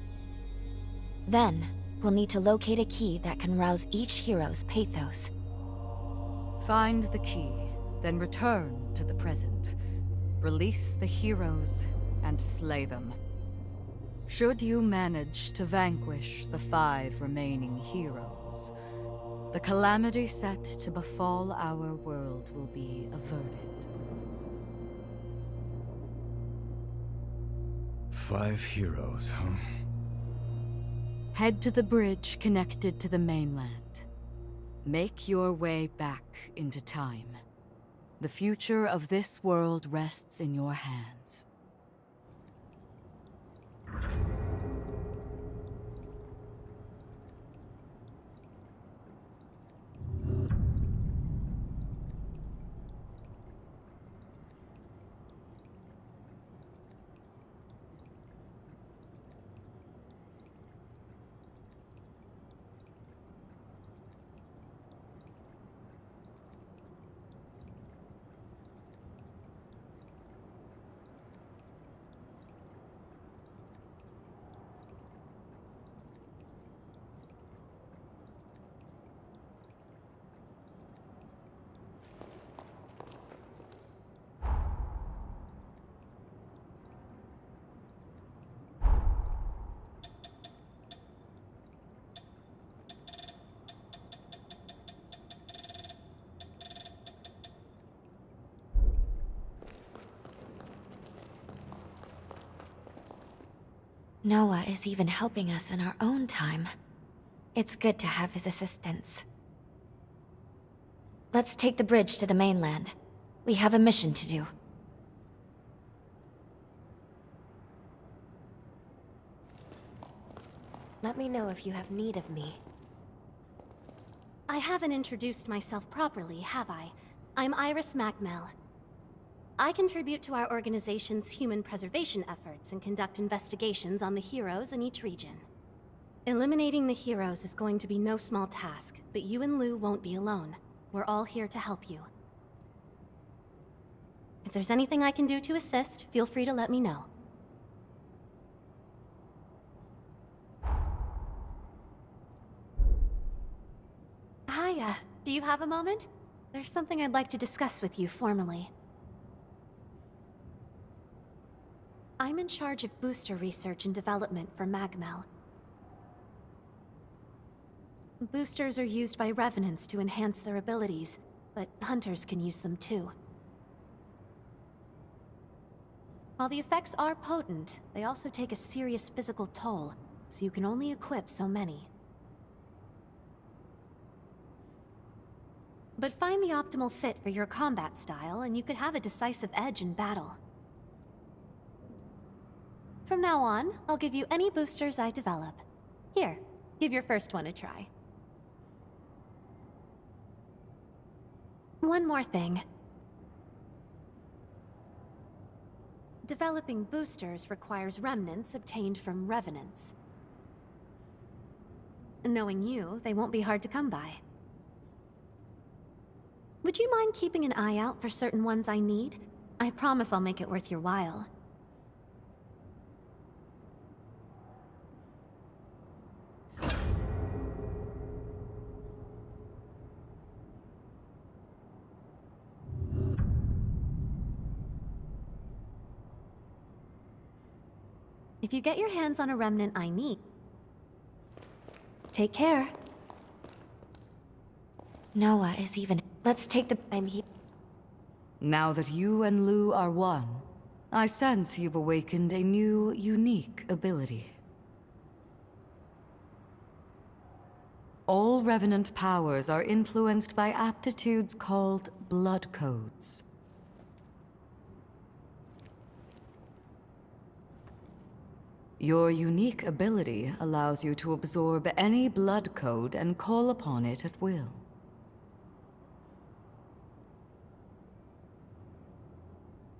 Then, we'll need to locate a key that can rouse each hero's pathos. Find the key, then return to the present. Release the heroes and slay them. Should you manage to vanquish the 5 remaining heroes, the calamity set to befall our world will be averted. 5 heroes, huh? Head to the bridge connected to the mainland. Make your way back into time. The future of this world rests in your hands. Noah is even helping us in our own time. It's good to have his assistance. Let's take the bridge to the mainland. We have a mission to do. Let me know if you have need of me. I haven't introduced myself properly, have I? I'm Iris Macmel. I contribute to our organization's human preservation efforts and conduct investigations on the heroes in each region. Eliminating the heroes is going to be no small task, but you and Lu won't be alone. We're all here to help you. If there's anything I can do to assist, feel free to let me know. Hiya, do you have a moment? There's something I'd like to discuss with you formally. I'm in charge of booster research and development for Magmel. Boosters are used by revenants to enhance their abilities, but hunters can use them too. While the effects are potent, they also take a serious physical toll, so you can only equip so many. But find the optimal fit for your combat style, and you could have a decisive edge in battle. From now on, I'll give you any boosters I develop. Here, give your first one a try. One more thing. Developing boosters requires remnants obtained from revenants. Knowing you, they won't be hard to come by. Would you mind keeping an eye out for certain ones I need? I promise I'll make it worth your while. If you get your hands on a remnant I need, take care. Noah is even... Let's take the... I'm here. Now that you and Lou are one, I sense you've awakened a new, unique ability. All Revenant powers are influenced by aptitudes called blood codes. Your unique ability allows you to absorb any blood code and call upon it at will.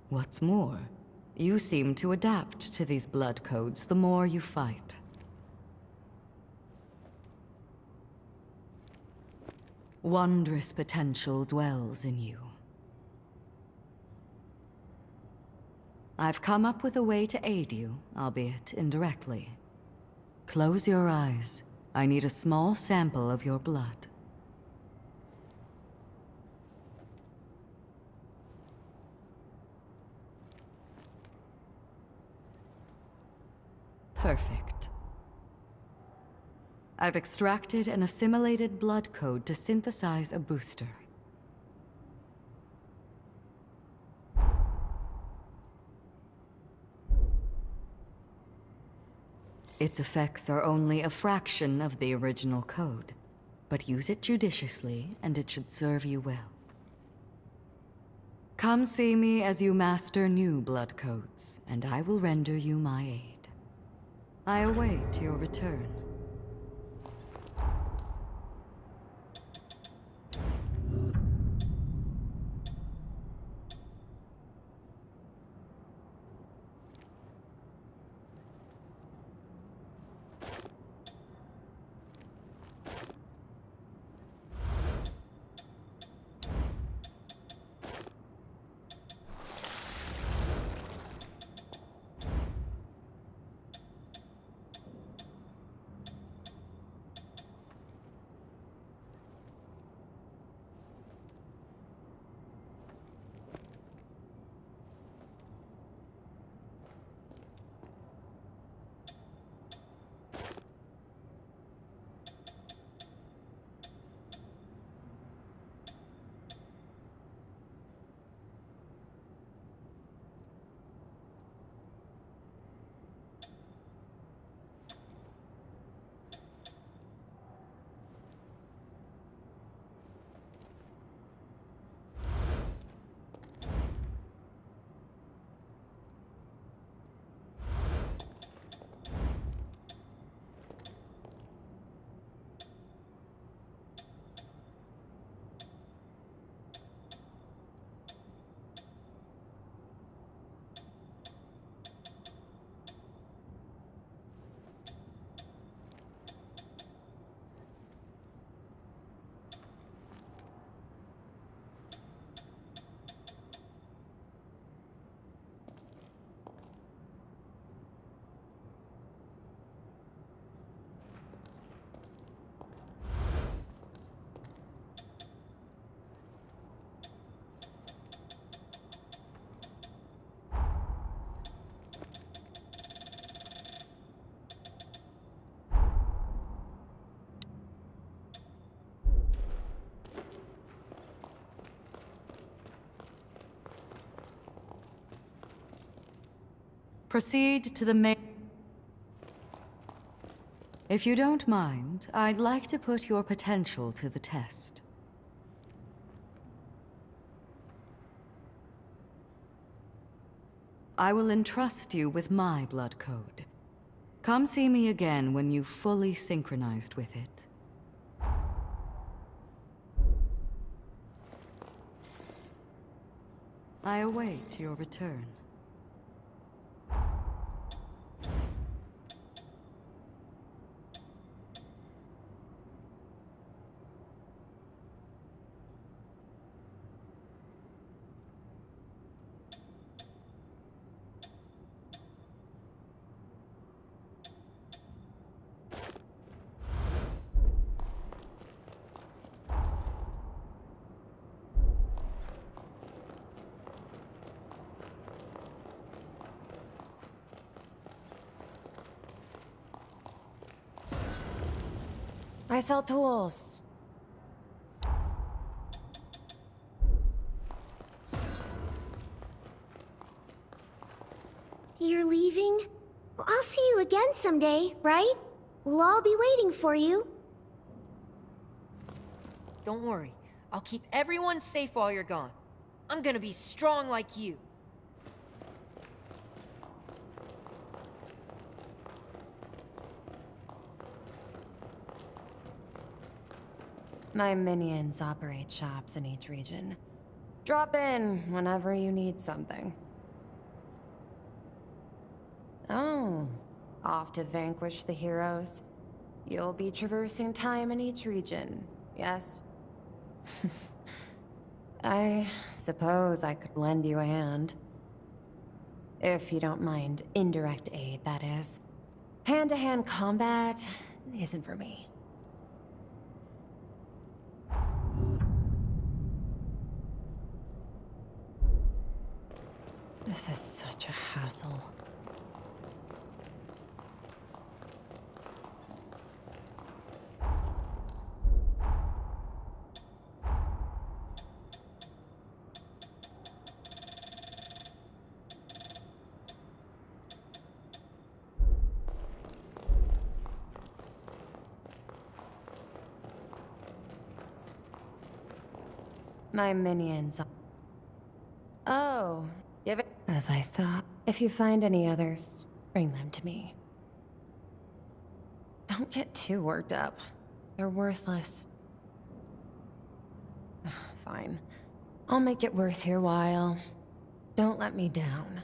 What's more, you seem to adapt to these blood codes the more you fight. Wondrous potential dwells in you. I've come up with a way to aid you, albeit indirectly. Close your eyes. I need a small sample of your blood. Perfect. I've extracted and assimilated blood code to synthesize a booster. Its effects are only a fraction of the original code, but use it judiciously and it should serve you well. Come see me as you master new blood codes, and I will render you my aid. I await your return. Proceed to the main... If you don't mind, I'd like to put your potential to the test. I will entrust you with my blood code. Come see me again when you've fully synchronized with it. I await your return. I sell tools. You're leaving? Well, I'll see you again someday, right? We'll all be waiting for you. Don't worry. I'll keep everyone safe while you're gone. I'm gonna be strong like you. My minions operate shops in each region. Drop in whenever you need something. Oh, off to vanquish the heroes. You'll be traversing time in each region, yes? I suppose I could lend you a hand. If you don't mind indirect aid, that is. Hand-to-hand combat isn't for me. This is such a hassle. My minions. Oh, give it as I thought. If you find any others, bring them to me. Don't get too worked up. They're worthless. Fine. I'll make it worth your while. Don't let me down.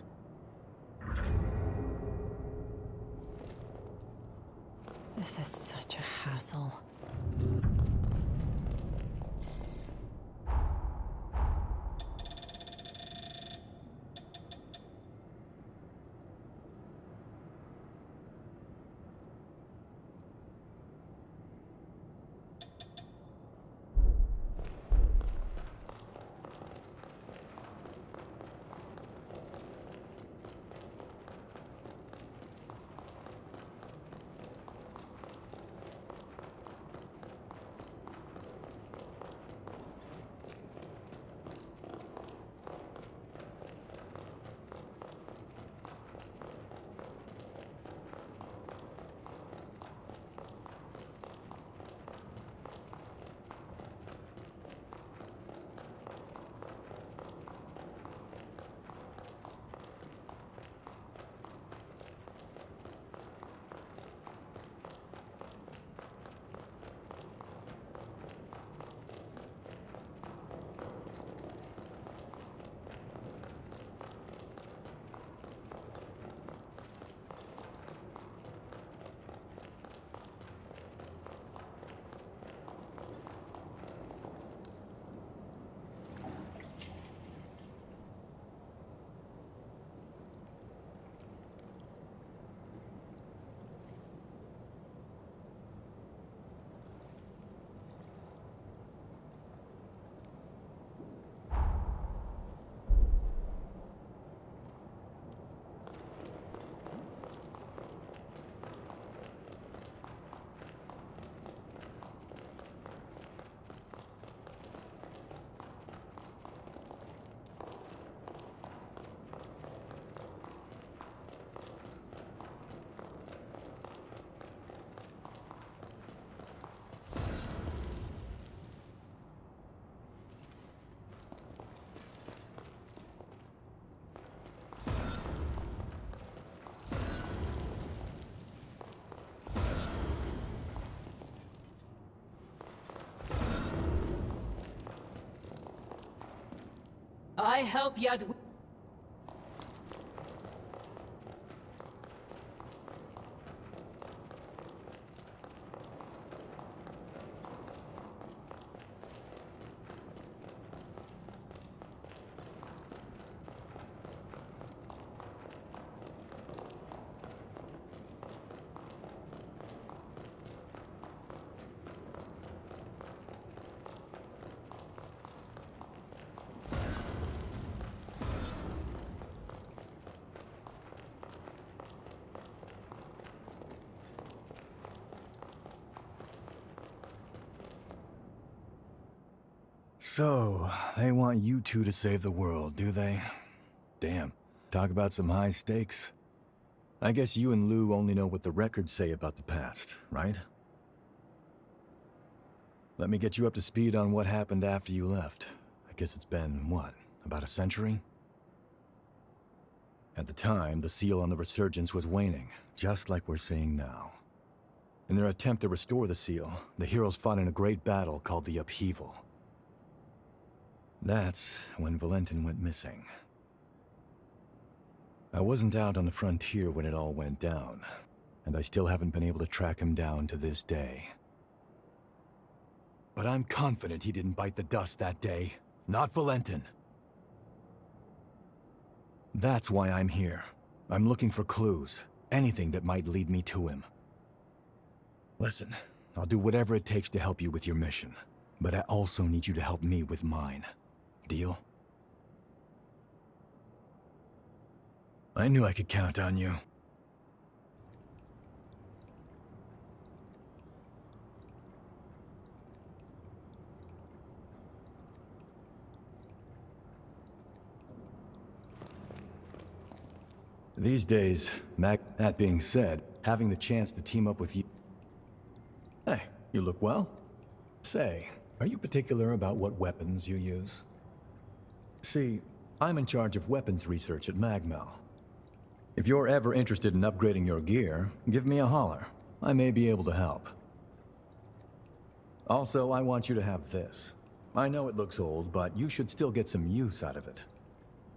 This is such a hassle. I help Yad. So, they want you two to save the world, do they? Damn, talk about some high stakes. I guess you and Lou only know what the records say about the past, right? Let me get you up to speed on what happened after you left. I guess it's been, what, about a century? At the time, the seal on the Resurgence was waning, just like we're seeing now. In their attempt to restore the seal, the heroes fought in a great battle called the Upheaval. That's when Valentin went missing. I wasn't out on the frontier when it all went down, and I still haven't been able to track him down to this day. But I'm confident he didn't bite the dust that day. Not Valentin. That's why I'm here. I'm looking for clues. Anything that might lead me to him. Listen, I'll do whatever it takes to help you with your mission. But I also need you to help me with mine. Deal? I knew I could count on you. These days, that being said, having the chance to team up with you... Hey, you look well. Say, are you particular about what weapons you use? See, I'm in charge of weapons research at Magmal. If you're ever interested in upgrading your gear, give me a holler. I may be able to help. Also, I want you to have this. I know it looks old, but you should still get some use out of it.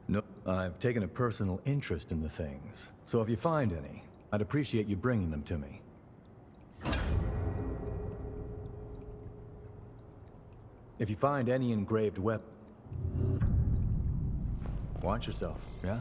No, I've taken a personal interest in the things, so if you find any, I'd appreciate you bringing them to me. If you find any engraved weapon... Watch yourself, yeah?